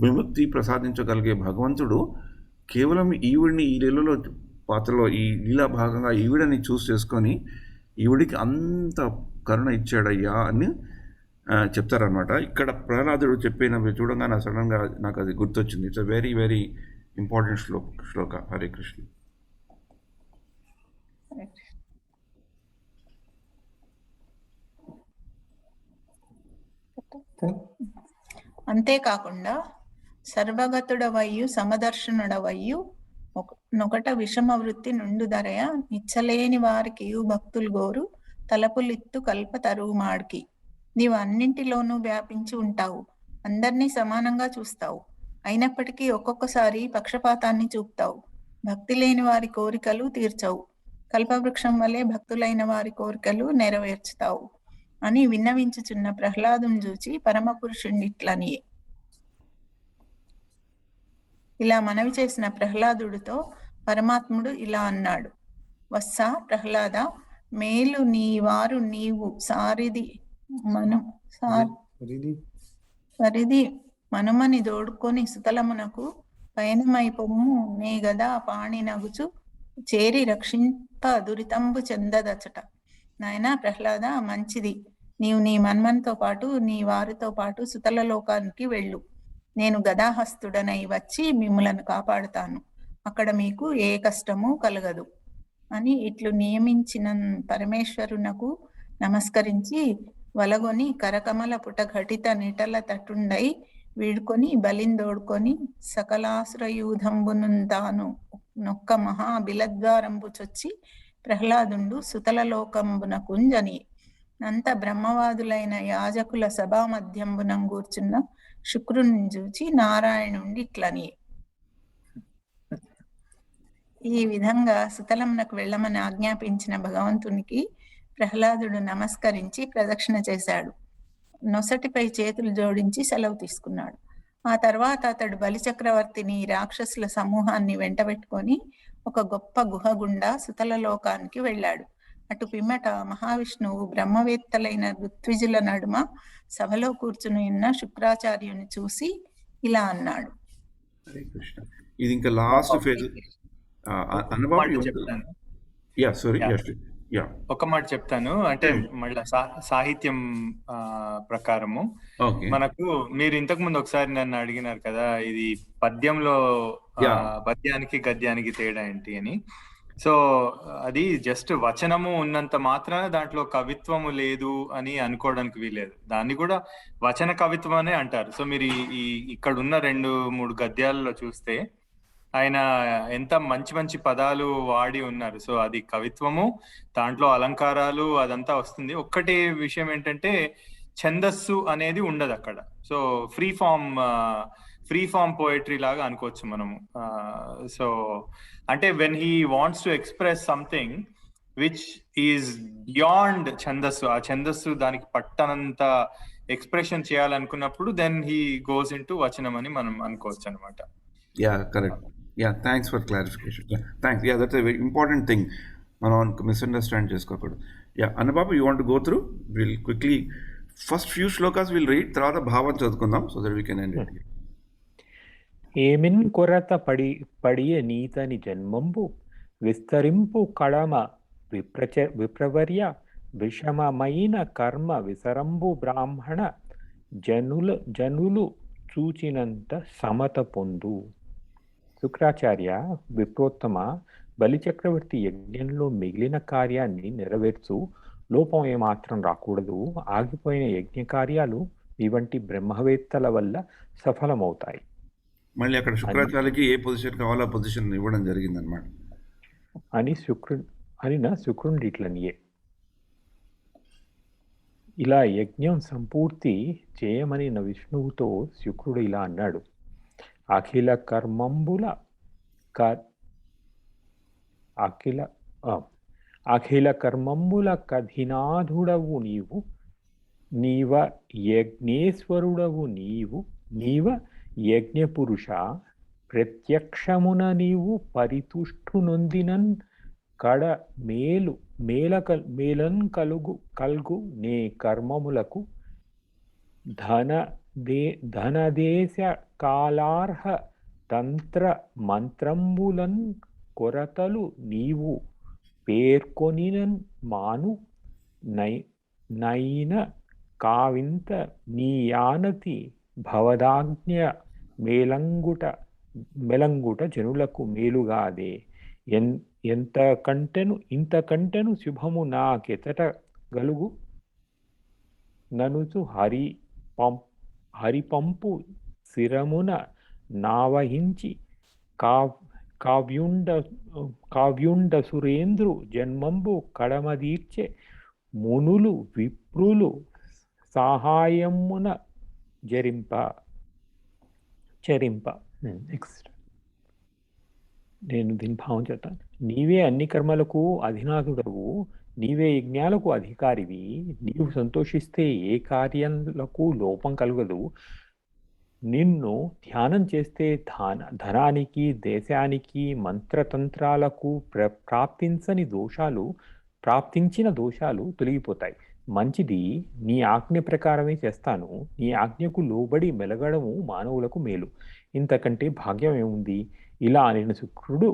విముక్తి ప్రసాదించగలిగే భగవంతుడు కేవలం ఈవిడిని ఈ లీలలో పాత్రలో ఈ లీలా భాగంగా ఈవిడని చూస్ చేసుకొని ఈవిడికి అంత కరుణ ఇచ్చాడయ్యా అని చెప్తారనమాట. ఇక్కడ ప్రహ్లాదుడు చెప్పినవి చూడంగా సడన్గా నాకు అది గుర్తొచ్చింది. It's a very very important shloka. Hare Krishna. అంతేకాకుండా సర్వగతుడవయ్యు సమదర్శనుడవయ్యు నొకట విషమ వృత్తి నుండుదరయ నిచ్చలేని వారికి భక్తులు గోరు తలపులిత్తు కల్ప తరువు మాడికి. నీవు అన్నింటిలోనూ వ్యాపించి ఉంటావు, అందరినీ సమానంగా చూస్తావు, అయినప్పటికీ ఒక్కొక్కసారి పక్షపాతాన్ని చూపుతావు. భక్తి లేని వారి కోరికలు తీర్చవు, కల్పవృక్షం వలె భక్తులైన వారి కోరికలు నెరవేర్చుతావు అని విన్నవించుచున్న ప్రహ్లాదుని చూచి పరమపురుషుడిట్లని ఇలా మనవి చేసిన ప్రహ్లాదుడితో పరమాత్ముడు ఇలా అన్నాడు. వత్స ప్రహ్లాద, మేలు నీ వారు నీవు సారిది మనుమని దోడుకొని సుతలమునకు పయనమై పొమ్ము, నే గదా పాణి నగుచు చేరి రక్షింప దురితంబు చెందదచట. నాయనా ప్రహ్లాద, మంచిది. నీవు నీ మన్మన్తో పాటు నీ వారితో పాటు సుతల లోకానికి వెళ్ళు. నేను గదాహస్తుడనై వచ్చి మిమ్ములను కాపాడుతాను. అక్కడ మీకు ఏ కష్టము కలగదు అని ఇట్లు నియమించిన పరమేశ్వరునకు నమస్కరించి వలగొని కరకమల పుట ఘటిత నిటల తటుండై వీడుకొని బలిందోడుకొని సకలాసురయూధంబును తాను నొక్క మహా బిలద్వారంబు చొచ్చి ప్రహ్లాదుండు సుతల లోకంబున కుంజని అంత బ్రహ్మవాదులైన యాజకుల సభా మధ్యంబునం కూర్చున్న శుక్రుని చూచి నారాయణుండి ఇట్లని. ఈ విధంగా సుతలంనకు వెళ్ళమని ఆజ్ఞాపించిన భగవంతునికి ప్రహ్లాదుడు నమస్కరించి ప్రదక్షిణ చేశాడు. నొసటిపై చేతులు జోడించి సెలవు తీసుకున్నాడు. ఆ తర్వాత అతడు బలిచక్రవర్తిని రాక్షసుల సమూహాన్ని వెంటబెట్టుకొని ఒక గొప్ప గుహ గుండా సుతల లోకానికి వెళ్ళాడు. అటు పిమ్మట మహావిష్ణువు బ్రహ్మవేత్తలైన ఋత్విజుల నడుమ సభలో కూర్చుని ఉన్న శుక్రాచార్యుని చూసి ఇలా అన్నాడు. హరే కృష్ణ. ఇది ఇంకా లాస్ట్ ఫేజ్. చెప్తాను. యా ఒక మాట చెప్తాను. అంటే మళ్ళీ సాహిత్యం ప్రకారము మనకు మీరు ఇంతకు ముందు ఒకసారి నన్ను అడిగినారు కదా, ఇది పద్యంలో పద్యానికి గద్యానికి తేడా ఏంటి అని. సో అది జస్ట్ వచనము ఉన్నంత మాత్రాన దాంట్లో కవిత్వము లేదు అని అనుకోవడానికి వీలేదు. దాన్ని కూడా వచన కవిత్వం అనే అంటారు. సో మీరు ఇక్కడ ఉన్న 2-3 గద్యాలలో చూస్తే ఆయన ఎంత మంచి మంచి పదాలు వాడి ఉన్నారు. సో అది కవిత్వము, దాంట్లో అలంకారాలు అదంతా వస్తుంది. ఒక్కటే విషయం ఏంటంటే ఛందస్సు అనేది ఉండదు అక్కడ. సో ఫ్రీ ఫామ్ పోయట్రీ లాగా అనుకోవచ్చు మనము. సో అంటే when he wants to express something which is beyond ఛందస్సు, ఆ ఛందస్సు దానికి పట్టనంత ఎక్స్ప్రెషన్ చేయాలనుకున్నప్పుడు then he goes in to వచనం అని మనం అనుకోవచ్చు అనమాట. Yeah correct. Yeah, thanks for clarification. Yeah, thanks. Yeah, that's a very important thing. మనం మిస్అండర్స్టాండ్ చేసుకోకూడదు. Yeah Annababu, you want to go through? Will quickly first few shlokas will read, తర్వాత భావం చదువుకుందాం so that we can end it. ఏమిన్ కొరత పడియ నీతని జన్మంబు విస్తరింపు కళమ విప్రవర్య విషమమైన కర్మ విసరంబు బ్రాహ్మణ జనులు చూచినంత సమత పొందు. శుక్రాచార్య, విప్రోత్తమ, బలిచక్రవర్తి యజ్ఞంలో మిగిలిన కార్యాన్ని నెరవేర్చు, లోపం ఏమాత్రం రాకూడదు. ఆగిపోయిన యజ్ఞ కార్యాలు మీ వంటి బ్రహ్మవేత్తల వల్ల సఫలమవుతాయి. మళ్ళీ అక్కడ శుక్రాచార్యకి ఏ పొజిషన్ కావాలో ఆ పొజిషన్ ఇవ్వడం జరిగింది అనమాట అని శుక్రుడి ఇట్లనియే. ఇలా యజ్ఞం సంపూర్తి చేయమని విష్ణువుతో శుక్రుడు ఇలా అన్నాడు. అఖిల కర్మంబుల కధినాథుడవు నీవ యజ్ఞేశ్వరుడవు నీవ యజ్ఞపురుష ప్రత్యక్షమున నీవు పరితుష్టు నొందినన్ కడ మేలన్ కలుగు నే కర్మములకు ధనదేశ కాలార్హ తంత్ర మంత్రంబులన్ కొరతలు నీవు పేర్కొనినన్ మాను నైన కావింత నీయానతి భవదాజ్ఞ మెలంగుట జనులకు మేలుగాదే. ఇంతకంటెను శుభము నాకెతట గలుగు ననుచు హరిపంపు శిరమున నావహించి కావ్యుండ సురేంద్రు జన్మంబు కడమదీర్చె మునులు విప్రులు సహాయమున చరింప. నెక్స్ట్ నేను దీని భావం చెప్తాను. నీవే అన్ని కర్మలకు అధినాథుడవు, నీవే యజ్ఞాలకు అధికారివి. నీవు సంతోషిస్తే ఏ కార్యాలకు లోపం కలగదు. నిన్ను ధ్యానం చేస్తే ధనానికి, దేశానికి, మంత్రతంత్రాలకు ప్రాప్తించిన దోషాలు తొలగిపోతాయి. మంచిది, నీ ఆజ్ఞ ప్రకారమే చేస్తాను. నీ ఆజ్ఞకు లోబడి మెలగడము మానవులకు మేలు. ఇంతకంటే భాగ్యం ఏముంది? ఇలా నేను శుక్రుడు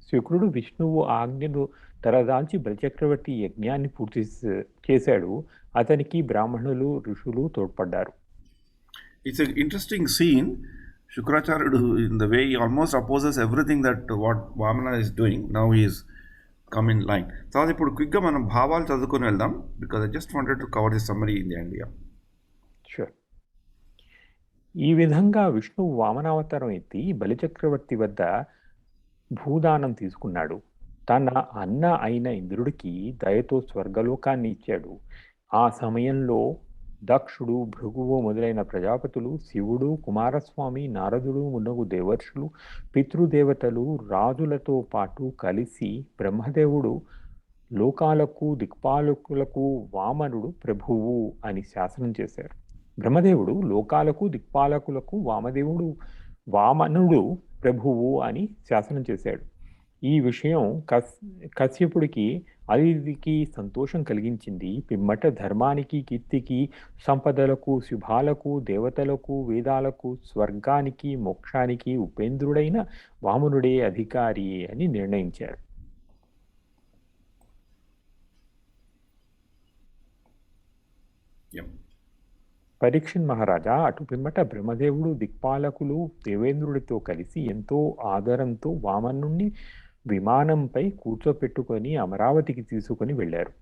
శుక్రుడు విష్ణువు ఆజ్ఞను తరదాల్చి బలిచక్రవర్తి యజ్ఞాన్ని పూర్తి చేశాడు. అతనికి బ్రాహ్మణులు ఋషులు తోడ్పడ్డారు. It's a interesting scene. శుక్రాచార్యుడు in the way he almost opposes everything that what Vamana is doing. Now he is come in line. తర్వాత ఇప్పుడు క్విక్గా మనం భావాలు చదువుకొని వెళ్దాం, because I just wanted to cover the summary in the India. Sure. ఈ విధంగా విష్ణువు వామనావతారం ఎత్తి బలిచక్రవర్తి వద్ద భూదానం తీసుకున్నాడు. తన అన్న అయిన ఇంద్రుడికి దయతో స్వర్గలోకాన్ని ఇచ్చాడు. ఆ సమయంలో దక్షుడు, భృగువు మొదలైన ప్రజాపతులు, శివుడు, కుమారస్వామి, నారదుడు మున్నగు దేవర్షులు, పితృదేవతలు, రాజులతో పాటు కలిసి బ్రహ్మదేవుడు లోకాలకు దిక్పాలకులకు వామనుడు ప్రభువు అని శాసనం చేశారు. బ్రహ్మదేవుడు లోకాలకు దిక్పాలకులకు వామనుడు ప్రభువు అని శాసనం చేశాడు. ఈ విషయం కశ్యపుడికి అదితికి సంతోషం కలిగించింది. పిమ్మట ధర్మానికి, కీర్తికి, సంపదలకు, శుభాలకు, దేవతలకు, వేదాలకు, స్వర్గానికి, మోక్షానికి ఉపేంద్రుడైన వామనుడే అధికారి అని నిర్ణయించారు. పరీక్షిత్ మహారాజా అటు పిమ్మట బ్రహ్మదేవుడు, దిక్పాలకులు దేవేంద్రుడితో కలిసి ఎంతో ఆదరంతో వామనుణ్ణి విమానంపై కూర్చోపెట్టుకొని అమరావతికి తీసుకొని వెళ్ళారు.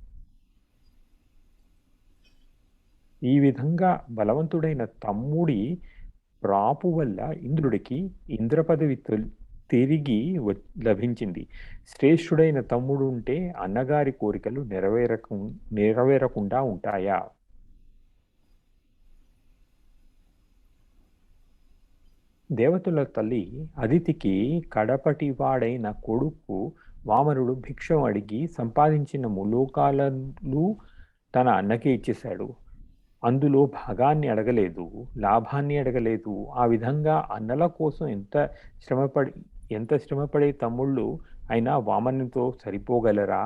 ఈ విధంగా బలవంతుడైన తమ్ముడి ప్రాపు వల్ల ఇంద్రుడికి ఇంద్రపదవి తిరిగి లభించింది. శ్రేష్ఠుడైన తమ్ముడు ఉంటే అన్నగారి కోరికలు నెరవేరకుండా ఉంటాయా? దేవతల తల్లి అదితికి కడపటివాడైన కొడుకు వామనుడు భిక్షం అడిగి సంపాదించిన ములోకాలను తన అన్నకే ఇచ్చేశాడు. అందులో భాగాన్ని అడగలేదు, లాభాన్ని అడగలేదు. ఆ విధంగా అన్నల కోసం ఎంత శ్రమపడే తమ్ముళ్ళు అయినా వామనుతో సరిపోగలరా?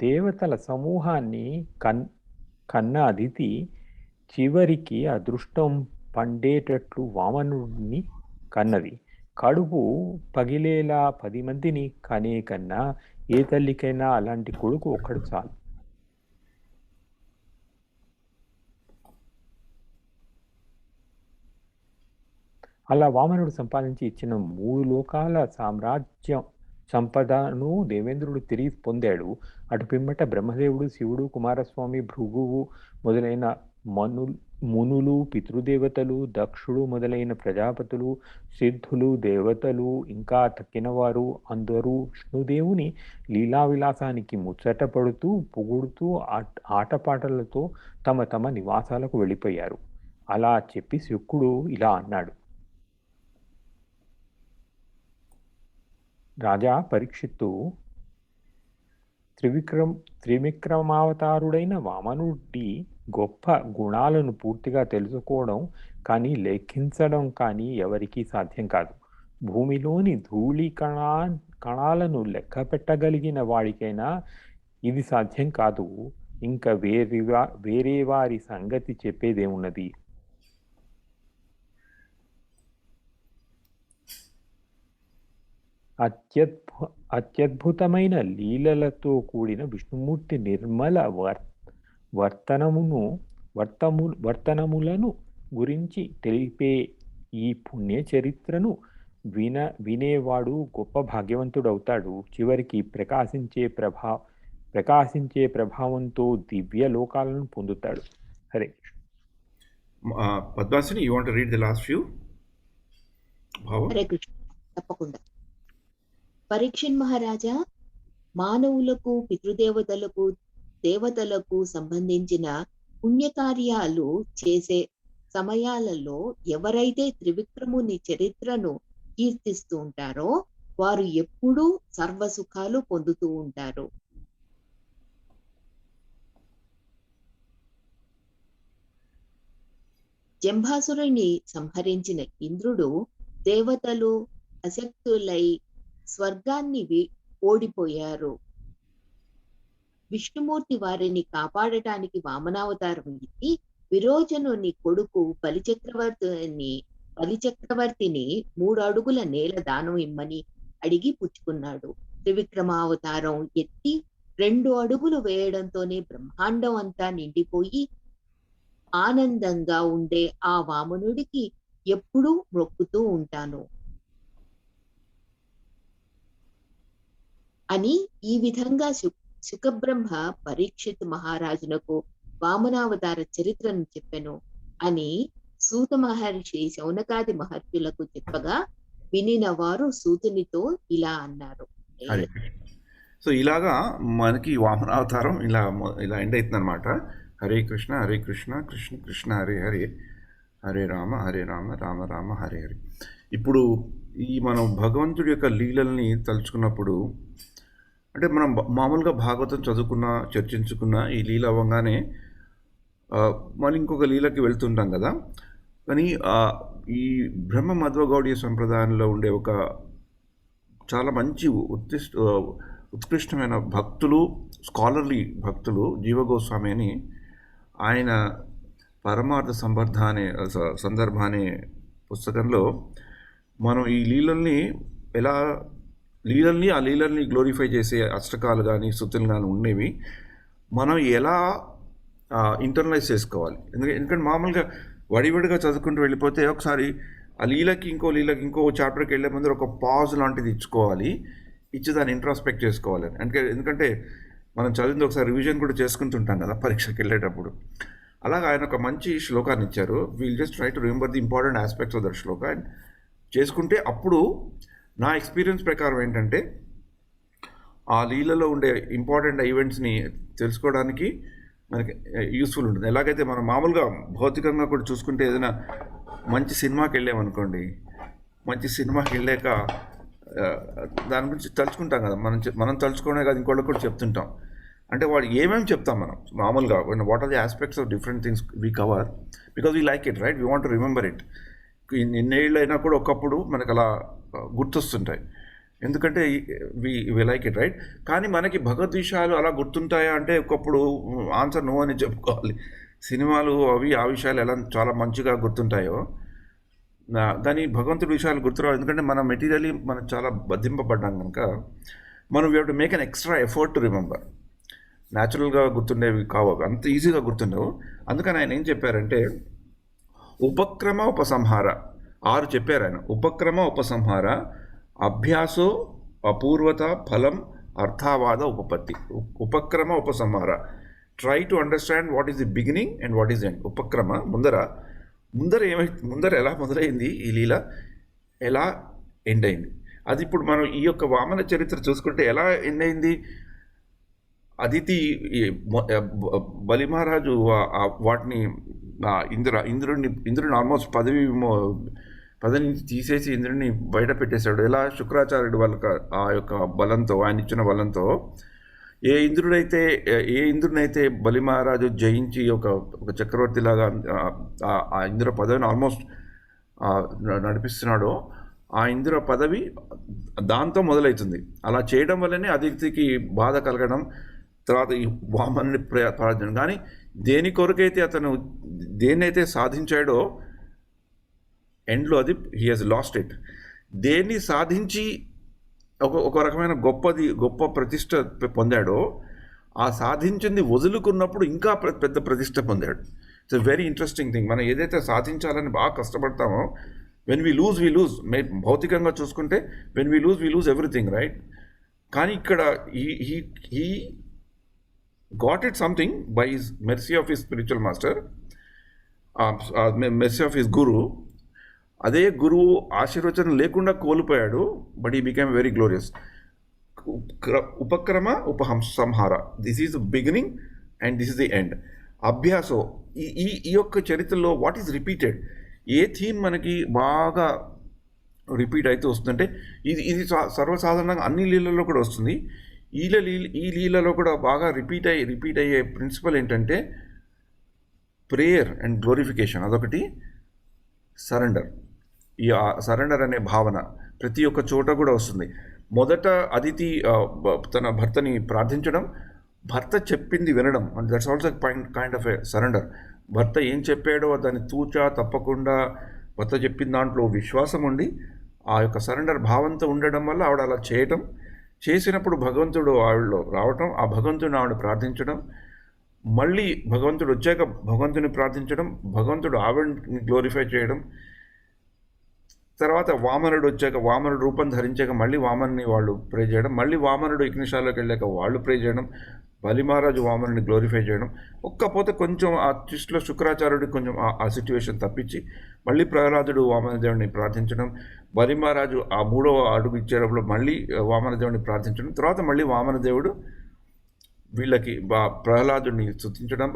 దేవతల సమూహాన్ని కన్న అదితి చివరికి అదృష్టం పండేటట్లు వామనుడిని కన్నది. కడుపు పగిలేలా 10 మందిని కనే కన్నా ఏ తల్లికైనా అలాంటి కొడుకు ఒక్కడు చాలు. అలా వామనుడు సంపాదించి ఇచ్చిన 3 లోకాల సామ్రాజ్యం సంపదను దేవేంద్రుడు తిరిగి పొందాడు. అటు పిమ్మట బ్రహ్మదేవుడు, శివుడు, కుమారస్వామి, భృగువు మొదలైన మునులు, పితృదేవతలు, దక్షుడు మొదలైన ప్రజాపతులు, సిద్ధులు, దేవతలు ఇంకా తక్కినవారు అందరూ విష్ణుదేవుని లీలా విలాసానికి ముచ్చట పడుతూ పొగుడుతూ ఆటపాటలతో తమ తమ నివాసాలకు వెళ్ళిపోయారు. అలా చెప్పి శుక్రుడు ఇలా అన్నాడు: రాజా పరీక్షిత్తు, త్రివిక్రమావతారుడైన వామనుడి గొప్ప గుణాలను పూర్తిగా తెలుసుకోవడం కానీ లెక్కించడం కానీ ఎవరికీ సాధ్యం కాదు. భూమిలోని ధూళి కణాలను లెక్క పెట్టగలిగిన వాడికైనా ఇది సాధ్యం కాదు. ఇంకా వేరే వారి సంగతి చెప్పేదేమున్నది? అత్యద్భుతమైన లీలలతో కూడిన విష్ణుమూర్తి నిర్మల వర్తనములను గురించి తెలిపే ఈ పుణ్య చరిత్రను వినేవాడు గొప్ప భాగ్యవంతుడవుతాడు. చివరికి ప్రకాశించే ప్రభావంతో దివ్య లోకాలను పొందుతాడు. Hare Padmasini, you want to read the last few? Hare Krishna, తప్పకుండా. పరీక్షిత్ మహారాజా, మానవులకు, పితృదేవతలకు, దేవతలకు సంబంధించిన పుణ్యకార్యాలు చేసే సమయాలలో ఎవరైతే త్రివిక్రముని చరిత్రను కీర్తిస్తూ ఉంటారో వారు ఎప్పుడూ సర్వసుఖాలు పొందుతూ ఉంటారు. జంభాసురుని సంహరించిన ఇంద్రుడు దేవతలు అశక్తులై స్వర్గాన్ని ఓడిపోయారు. విష్ణుమూర్తి వారిని కాపాడటానికి వామనావతారం ఎత్తి విరోచనుని కొడుకు బలిచక్రవర్తిని 3 అడుగుల నేల దానం ఇమ్మని అడిగి పుచ్చుకున్నాడు. త్రివిక్రమావతారం ఎత్తి 2 అడుగులు వేయడంతోనే బ్రహ్మాండం అంతా నిండిపోయి ఆనందంగా ఉండే ఆ వామనుడికి ఎప్పుడూ మొక్కుతూ ఉంటాను అని ఈ విధంగా శుకబ్రహ్మ పరీక్షిత్ మహారాజునకు వామనావతార చరిత్రను చెప్పెను అని సూత మహర్షి శౌనకాది మహర్షులకు చెప్పగా వినిన వారు సూతునితో ఇలా అన్నారు. సో ఇలాగా మనకి వామనావతారం ఇలా ఎండ్ అవుతుంది అనమాట. హరే కృష్ణ కృష్ణ కృష్ణ హరే హరే, హరే రామ రామ రామ హరే హరే. ఇప్పుడు ఈ మనం భగవంతుడి యొక్క లీలల్ని తలుచుకున్నప్పుడు, అంటే మనం మామూలుగా భాగవతం చదువుకున్న చర్చించుకున్న ఈ లీల అవ్వగానే మళ్ళీ ఇంకొక లీలకి వెళ్తుంటాం కదా. కానీ ఈ బ్రహ్మ మధ్వగౌడీయ సంప్రదాయంలో ఉండే ఒక చాలా మంచి ఉత్కృష్టమైన భక్తులు, స్కాలర్లీ భక్తులు జీవగోస్వామి అని, ఆయన పరమార్థ సందర్భ అనే పుస్తకంలో మనం ఈ లీలల్ని ఆ లీలల్ని గ్లోరిఫై చేసే అష్టకాలు కానీ స్తుతులు కానీ ఉండేవి మనం ఎలా ఇంటర్నలైజ్ చేసుకోవాలి. ఎందుకంటే మామూలుగా వడివడిగా చదువుకుంటూ వెళ్ళిపోతే ఒకసారి ఆ లీలకి ఇంకో చాప్టర్కి వెళ్ళే ముందు ఒక పాజ్ లాంటిది ఇచ్చి దాన్ని ఇంట్రాస్పెక్ట్ చేసుకోవాలి. ఎందుకంటే మనం చదివింది ఒకసారి రివిజన్ కూడా చేసుకుంటుంటాం కదా పరీక్షకి వెళ్ళేటప్పుడు. అలాగే ఆయన ఒక మంచి శ్లోకాన్ని ఇచ్చారు. Wheel just try to remember the important aspects of that Shloka and చేసుకుంటే అప్పుడు నా ఎక్స్పీరియన్స్ ప్రకారం ఏంటంటే ఆ లీలలో ఉండే ఇంపార్టెంట్ ఈవెంట్స్ని తెలుసుకోవడానికి మనకి యూస్ఫుల్ ఉంటుంది. ఎలాగైతే మనం మామూలుగా భౌతికంగా కూడా చూసుకుంటే ఏదైనా మంచి సినిమాకి వెళ్ళామనుకోండి, మంచి సినిమాకి వెళ్ళాక దాని గురించి తలుచుకుంటాం కదా, మనం తలుచుకోవడమే కాదు ఇంకోళ్ళకి కూడా చెప్తుంటాం. అంటే వాడు ఏమేమి చెప్తాం మనం మామూలుగా, what are the aspects of different things we cover because we like it, right? We want to remember it. ఎన్నేళ్ళు అయినా కూడా ఒకప్పుడు మనకు అలా గుర్తొస్తుంటాయి, ఎందుకంటే వి లైక్ ఇట్, రైట్? కానీ మనకి భగవద్ విషయాలు అలా గుర్తుంటాయా అంటే ఒకప్పుడు ఆన్సర్ నో అని చెప్పుకోవాలి. సినిమాలు ఆ విషయాలు ఎలా చాలా మంచిగా గుర్తుంటాయో కానీ భగవంతుడి విషయాలు గుర్తురావు. ఎందుకంటే మన మెటీరియల్లీ మనం చాలా బద్ధింపబడ్డాం కనుక మనం we have to make an extra effort to remember. న్యాచురల్గా గుర్తుండేవి కావు, అంత ఈజీగా గుర్తుండవు. అందుకని ఆయన ఏం చెప్పారంటే ఉపక్రమ ఉపసంహార 6 చెప్పారు ఆయన. ఉపక్రమ ఉపసంహార, అభ్యాసో అపూర్వత ఫలం అర్థావాద ఉపపత్తి. ఉపక్రమ ఉపసంహార, try to understand what is the beginning and what is end. ఉపక్రమ ముందర ఎలా మొదలైంది ఈ లీల, ఎలా ఎండ్ అయింది. అది ఇప్పుడు మనం ఈ యొక్క వామన చరిత్ర చూసుకుంటే ఎలా ఎండ్ అయింది. అదితి బలి మహారాజు వాటిని ఇంద్రుడిని ఆల్మోస్ట్ పదవి నుంచి తీసేసి ఇంద్రుడిని బయట పెట్టేశాడు. ఎలా శుక్రాచార్యుడు వాళ్ళకి ఆ యొక్క బలంతో, ఆయన ఇచ్చిన బలంతో ఏ ఇంద్రుడినైతే బలి మహారాజు జయించి ఒక చక్రవర్తిలాగా ఆ ఇంద్ర పదవిని ఆల్మోస్ట్ నడిపిస్తున్నాడో ఆ ఇంద్ర పదవి దాంతో మొదలవుతుంది. అలా చేయడం వల్లనే అదితికి బాధ కలగడం, తర్వాత ఈ వామనుని ప్రార్థన. కానీ దేని కొరకైతే అతను దేన్నైతే సాధించాడో ఎండ్లో అది హీ హాజ్ లాస్ట్ ఇట్. దేన్ని సాధించి ఒక రకమైన గొప్ప ప్రతిష్ట పొందాడో ఆ సాధించింది వదులుకున్నప్పుడు ఇంకా పెద్ద ప్రతిష్ట పొందాడు. It's a very interesting thing. మనం ఏదైతే సాధించాలని బాగా కష్టపడతామో వెన్ వీ లూజ్ భౌతికంగా చూసుకుంటే when we lose everything, right? కానీ ఇక్కడ he got it something by his mercy of his spiritual master, mercy of his guru. అదే గురువు ఆశీర్వచనం లేకుండా కోల్పోయాడు, but he became very glorious. ఉపక్రమ ఉపసంహార, this is the beginning and this is the end. అభ్యాసో, ఈ యొక్క చరిత్రలో what is repeated, a theme మనకి బాగా రిపీట్ అయితే వస్తుందంటే ఇది సర్వసాధారణంగా అన్ని లీలల్లో కూడా వస్తుంది. ఈ లీలలో కూడా బాగా రిపీట్ అయ్యే ప్రిన్సిపల్ ఏంటంటే ప్రేయర్ అండ్ గ్లోరిఫికేషన్. అదొకటి. సరెండర్, ఈ సరెండర్ అనే భావన ప్రతి ఒక్క చోట కూడా వస్తుంది. మొదట అదితి తన భర్తని ప్రార్థించడం, భర్త చెప్పింది వినడం, and that's also kind of a surrender. భర్త ఏం చెప్పాడో దాన్ని తూచా తప్పకుండా భర్త చెప్పిన దాంట్లో విశ్వాసం ఉండి ఆ యొక్క సరెండర్ భావంతో ఉండడం వల్ల ఆవిడ అలా చేయటం, చేసినప్పుడు భగవంతుడు ఆవిడలో రావటం, ఆ భగవంతుడిని ఆవిడ ప్రార్థించడం, మళ్ళీ భగవంతుడు వచ్చాక భగవంతుని ప్రార్థించడం, భగవంతుడు ఆవిడని గ్లోరిఫై చేయడం, తర్వాత వామనుడు వచ్చాక వామనుడు రూపం ధరించాక మళ్ళీ వామన్ని వాళ్ళు ప్రే చేయడం, మళ్ళీ వామనుడు యజ్ఞశాలకు వెళ్ళాక వాళ్ళు ప్రే చేయడం, బలిమహారాజు వామనుని గ్లోరిఫై చేయడం. ఒక్కపోతే కొంచెం ఆ ట్విస్ట్లో శుక్రాచార్యుడికి కొంచెం ఆ సిచ్యువేషన్ తప్పించి మళ్ళీ ప్రహ్లాదుడు వామనదేవుడిని ప్రార్థించడం, బలిమహారాజు ఆ 3వ అడుగు ఇచ్చేటప్పుడు మళ్ళీ వామనదేవుడిని ప్రార్థించడం, తర్వాత మళ్ళీ వామనదేవుడు వీళ్ళకి ప్రహ్లాదుడిని స్తుతించడం,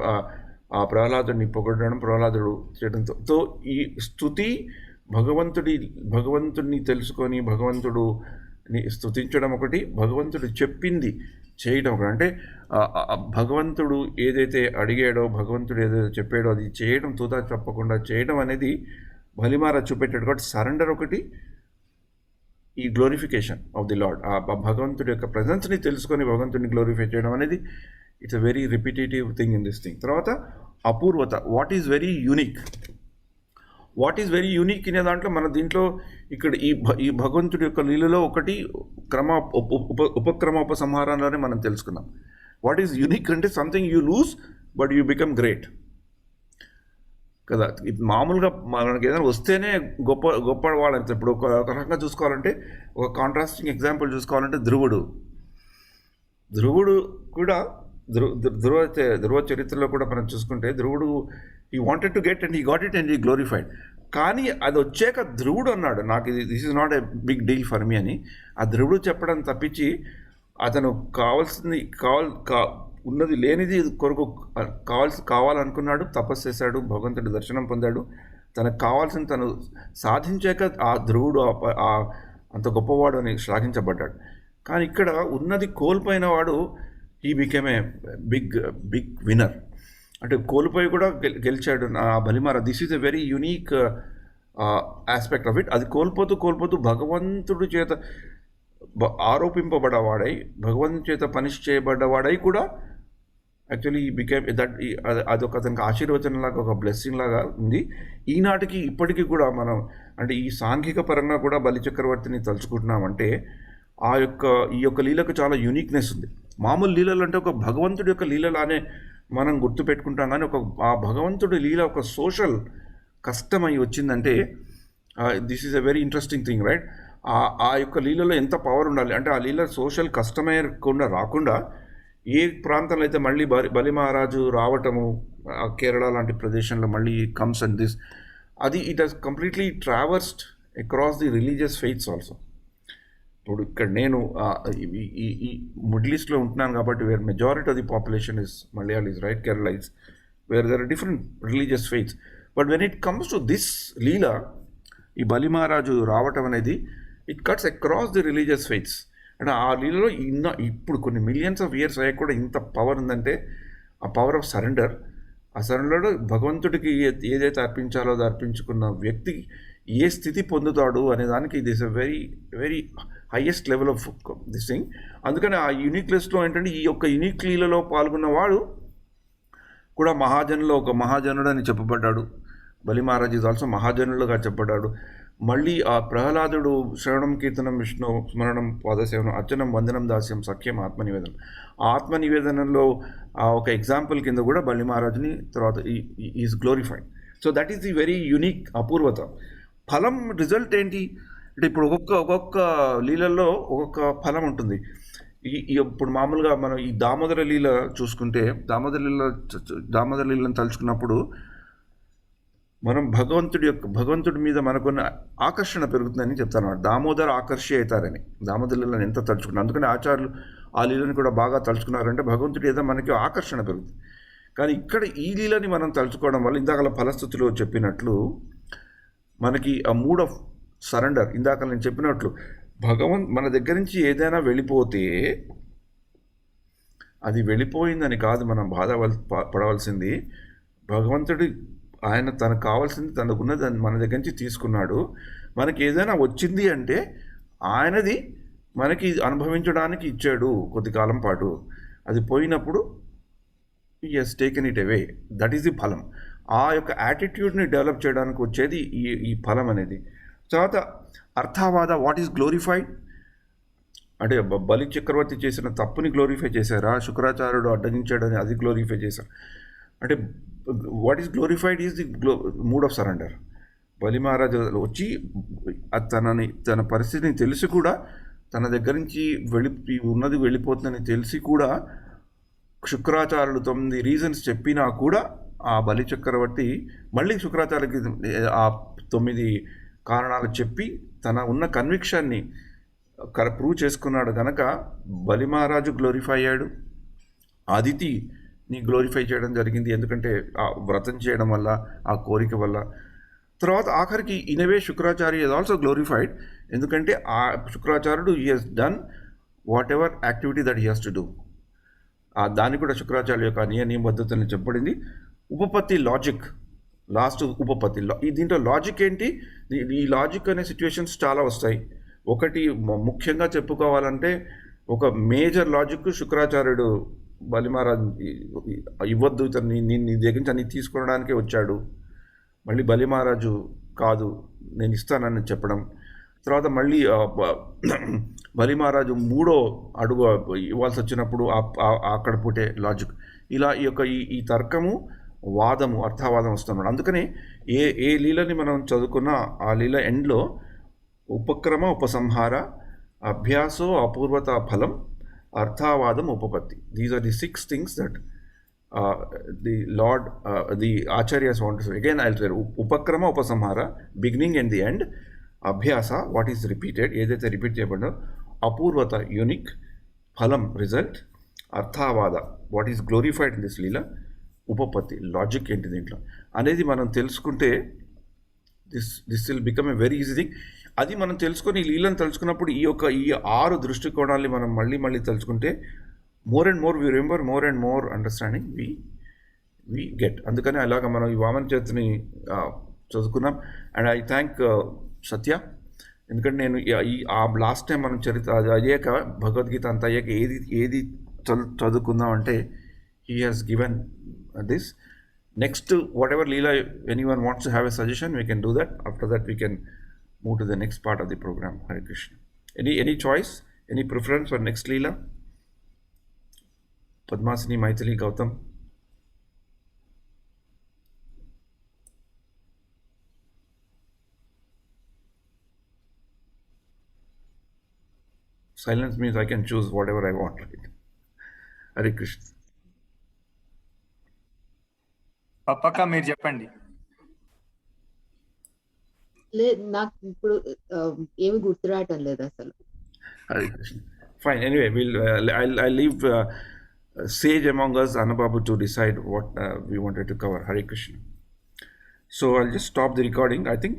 ఆ ప్రహ్లాదుడిని పొగడడం, ప్రహ్లాదుడు చేయడంతో ఈ స్తుతి భగవంతుడిని తెలుసుకొని భగవంతుడిని స్తుతించడం ఒకటి, భగవంతుడు చెప్పింది చేయడం ఒకటి. అంటే భగవంతుడు ఏదైతే అడిగాడో, భగవంతుడు ఏదైతే చెప్పాడో అది చేయడం, తూదా తప్పకుండా చేయడం అనేది బలిమహారాజు చూపెట్టాడు. కాబట్టి సరెండర్ ఒకటి, ఈ గ్లోరిఫికేషన్ ఆఫ్ ది లార్డ్, ఆ భగవంతుడి యొక్క ప్రజెన్స్ని తెలుసుకొని భగవంతుడిని గ్లోరిఫై చేయడం అనేది it's a very repetitive thing in this thing. తర్వాత అపూర్వత, వాట్ ఈజ్ వెరీ యూనిక్ అనే దాంట్లో మన దీంట్లో ఇక్కడ ఈ భగవంతుడి యొక్క లీలలో ఒకటి ఉపక్రమ ఉపసంహారంలోనే మనం తెలుసుకున్నాం. వాట్ ఈజ్ యూనిక్ అంటే something you lose but you become great కదా. మామూలుగా మనకి ఏదైనా వస్తేనే గొప్పవాళ్ళంటే, ఇప్పుడు ఒక రకంగా చూసుకోవాలంటే, ఒక కాంట్రాస్టింగ్ ఎగ్జాంపుల్ చూసుకోవాలంటే ధ్రువుడు కూడా ధ్రువ చరిత్రలో కూడా మనం చూసుకుంటే, ధ్రువుడు he wanted to get and he got it and he glorified. కానీ అది వచ్చాక ధ్రువుడు అన్నాడు, నాకు ఇది this is not a big deal for me అని. ఆ ధ్రువుడు చెప్పడం తప్పించి అతను కావాల్సింది ఉన్నది లేనిది కొరకు కావాలనుకున్నాడు, తపస్సు చేశాడు, భగవంతుడి దర్శనం పొందాడు, తనకు కావాల్సింది తను సాధించాక ఆ ధ్రువుడు అంత గొప్పవాడు అని శ్లాఘించబడ్డాడు. కానీ ఇక్కడ ఉన్నది కోల్పోయిన వాడు he became a big winner. అంటే కోల్పోయి కూడా గెలిచాడు బలిమహారాజు. This is a very unique aspect of it. అది కోల్పోతూ భగవంతుడి చేత ఆరోపింపబడ్డవాడై, భగవంతుడి చేత పనిష్ చేయబడ్డవాడై కూడా యాక్చువల్లీ బికేమ్ దట్. అదొక అతనికి ఆశీర్వచనం లాగా, ఒక బ్లెస్సింగ్ లాగా ఉంది. ఈనాటికి ఇప్పటికీ కూడా మనం అంటే ఈ సాంఘిక పరంగా కూడా బలిచక్రవర్తిని తలుచుకుంటున్నామంటే ఈ యొక్క లీలకు చాలా యూనిక్నెస్ ఉంది. మామూలు లీలలు అంటే ఒక భగవంతుడి యొక్క లీలలానే మనం గుర్తుపెట్టుకుంటాం, కానీ ఆ భగవంతుడి లీల ఒక సోషల్ కష్టమై వచ్చిందంటే this is a very interesting thing, right? ఆ యొక్క లీలలో ఎంత పవర్ ఉండాలి అంటే, ఆ లీల సోషల్ కష్టమయ్యకుండా రాకుండా ఏ ప్రాంతంలో అయితే మళ్ళీ బలిమహారాజు రావటము, కేరళ లాంటి ప్రదేశంలో మళ్ళీ కమ్స్ అండ్ దిస్, అది it has completely traversed across the religious faiths also. ఇప్పుడు ఇక్కడ నేను ఈ మిడిల్ ఈస్ట్లో ఉంటున్నాను కాబట్టి, where majority of the population is Malayalis, right, Keralais, where there are different religious faiths. But when it comes to this leela, ఈ బలిమహారాజు రావటం అనేది it cuts across the religious faiths. అంటే ఆ లీలలో ఇప్పుడు కొన్ని మిలియన్స్ ఆఫ్ ఇయర్స్ అయ్యాక కూడా ఇంత పవర్ ఉందంటే ఆ పవర్ ఆఫ్ సరెండర్. ఆ సరెండర్లో భగవంతుడికి ఏదైతే అర్పించాలో అది అర్పించుకున్న వ్యక్తి ఏ స్థితి పొందుతాడు అనే దానికి ఇది is a very very highest level of this thing. అందుకని ఆ యూనిక్ లిస్ట్లో ఏంటంటే ఈ యొక్క యూనిక్ లీలలో పాల్గొన్నవాడు కూడా ఒక మహాజనుడు అని చెప్పబడ్డాడు. బలిమహారాజ్ ఈజ్ ఆల్సో మహాజనులుగా చెప్పబడ్డాడు. మళ్ళీ ఆ ప్రహ్లాదుడు శ్రవణం కీర్తనం విష్ణు స్మరణం పాదసేవనం అర్చనం వందనం దాస్యం సఖ్యం ఆత్మనివేదనం, ఆ ఆత్మనివేదనంలో ఒక ఎగ్జాంపుల్ కింద కూడా బలిమహారాజుని తర్వాత is glorified. So that is the very unique అపూర్వత. ఫలం రిజల్ట్ ఏంటి అంటే, ఇప్పుడు ఒక్కొక్క లీలల్లో ఒక్కొక్క ఫలం ఉంటుంది. ఇప్పుడు మామూలుగా మనం ఈ దామోదర లీల చూసుకుంటే, దామోదర లీలను తలుచుకున్నప్పుడు మనం భగవంతుడి మీద మనకున్న ఆకర్షణ పెరుగుతుందని చెప్తాను. దామోదర ఆకర్షి అవుతారని దామోదర లీలను ఎంత తలుచుకున్నారు. అందుకని ఆచార్యులు ఆ లీలను కూడా బాగా తలుచుకున్నారంటే భగవంతుడి ఏదో మనకి ఆకర్షణ పెరుగుతుంది. కానీ ఇక్కడ ఈ లీలని మనం తలుచుకోవడం వల్ల ఇందాక ఫలస్థుతిలో చెప్పినట్లు మనకి ఆ మూడ్ ఆఫ్ సరెండర్, ఇందాక నేను చెప్పినట్లు మన దగ్గర నుంచి ఏదైనా వెళ్ళిపోతే అది వెళ్ళిపోయిందని కాదు మనం పడవలసింది. భగవంతుడి ఆయన తనకు కావాల్సింది తనకున్నది మన దగ్గర నుంచి తీసుకున్నాడు. మనకి ఏదైనా వచ్చింది అంటే ఆయనది మనకి అనుభవించడానికి ఇచ్చాడు కొద్ది కాలం పాటు. అది పోయినప్పుడు he has taken it away. That is the ఫలం. ఆ యొక్క యాటిట్యూడ్ని డెవలప్ చేయడానికి వచ్చేది ఈ ఫలం అనేది. తర్వాత అర్థవాద, వాట్ ఈస్ గ్లోరిఫైడ్ అంటే బలి చక్రవర్తి చేసిన తప్పుని గ్లోరిఫై చేశారా, శుక్రాచార్యుడు అడ్డగించాడని అది గ్లోరిఫై చేశారు అంటే what is glorified is the mood of surrender. బలి మహారాజు వచ్చి తన పరిస్థితిని తెలిసి కూడా, తన దగ్గర నుంచి ఉన్నది వెళ్ళిపోతుందని తెలిసి కూడా శుక్రాచార్యుడు 9 రీజన్స్ చెప్పినా కూడా ఆ బలి చక్రవర్తి మళ్ళీ శుక్రాచార్యుడికి ఆ 9 కారణాలు చెప్పి తన ఉన్న కన్విక్షన్ని ప్రూవ్ చేసుకున్నాడు కనుక బలి మహారాజు గ్లోరిఫై అయ్యాడు. అదితిని గ్లోరిఫై చేయడం జరిగింది, ఎందుకంటే ఆ వ్రతం చేయడం వల్ల, ఆ కోరిక వల్ల. తర్వాత ఆఖరికి anyway Shukracharya is also glorified, ఎందుకంటే ఆ శుక్రాచార్యుడు he he's done whatever activity that he has to do. దాన్ని కూడా శుక్రాచార్య యొక్క నియమబద్ధతని చెప్పబడింది. ఉపపత్తి లాజిక్, లాస్ట్ ఉపపత్తి. దీంట్లో లాజిక్ ఏంటి? ఈ లాజిక్ అనే సిచ్యువేషన్స్ చాలా వస్తాయి. ఒకటి ముఖ్యంగా చెప్పుకోవాలంటే, ఒక మేజర్ లాజిక్ శుక్రాచార్యుడు బలి మహారాజు ఇవ్వద్దు, ఇతన్ని నీ దగ్గర నుంచి అన్ని తీసుకోవడానికే వచ్చాడు, మళ్ళీ బలి మహారాజు కాదు నేను ఇస్తానని చెప్పడం. తర్వాత మళ్ళీ బలి మహారాజు 3వ అడుగు ఇవ్వాల్సి వచ్చినప్పుడు అక్కడ పుట్టే లాజిక్. ఇలా ఈ తర్కము, వాదము, అర్థవాదం వస్తున్నాడు. అందుకని ఏ లీలని మనం చదువుకున్నా ఆ లీల ఎండ్లో ఉపక్రమ, ఉపసంహార, అభ్యాసో, అపూర్వత ఫలం, అర్థవాదం, ఉపపత్తి. These are the 6 things that the Lord, the Acharyas want to say. Again, I'll say ఉపక్రమ, ఉపసంహార, beginning and the end. అభ్యాస, వాట్ ఈస్ రిపీటెడ్, ఏదైతే రిపీట్ చేయబడిందో. అపూర్వత, యూనిక్. ఫలం, రిజల్ట్. అర్థవాద, what is glorified in this leela. ఉపపత్తి, లాజిక్ ఏంటి దీంట్లో అనేది మనం తెలుసుకుంటే this will become a very easy thing. అది మనం తెలుసుకొని, ఈ లీలను తెలుసుకున్నప్పుడు ఈ 6 దృష్టికోణాలని మనం మళ్ళీ తెలుసుకుంటే more and more we remember, more and more understanding we get. అందుకని అలాగా మనం ఈ వామన చేతిని చదువుకున్నాం. అండ్ ఐ థ్యాంక్ సత్య, ఎందుకంటే నేను ఆ లాస్ట్ టైం మనం చరిత్ర అది అయ్యాక, భగవద్గీత అంతా అయ్యాక ఏది చదువుకుందాం అంటే he has given this. Next whatever leela anyone wants to have a suggestion, we can do that. After that we can move to the next part of the programme. Hare Krishna. Any choice, any preference for next leela? Padmasini, Maithili, Gautam. Silence means I can choose whatever I want. Right? Hare Krishna. పక్క మీరు చెప్పండి. నాకు ఇప్పుడు ఏమి గుర్తురావటం లేదు అసలు. Hare Krishna. Fine. Anyway, I'll leave sage among us, Anababu, to decide what we wanted to cover. Hare Krishna. So I'll just stop the recording. I think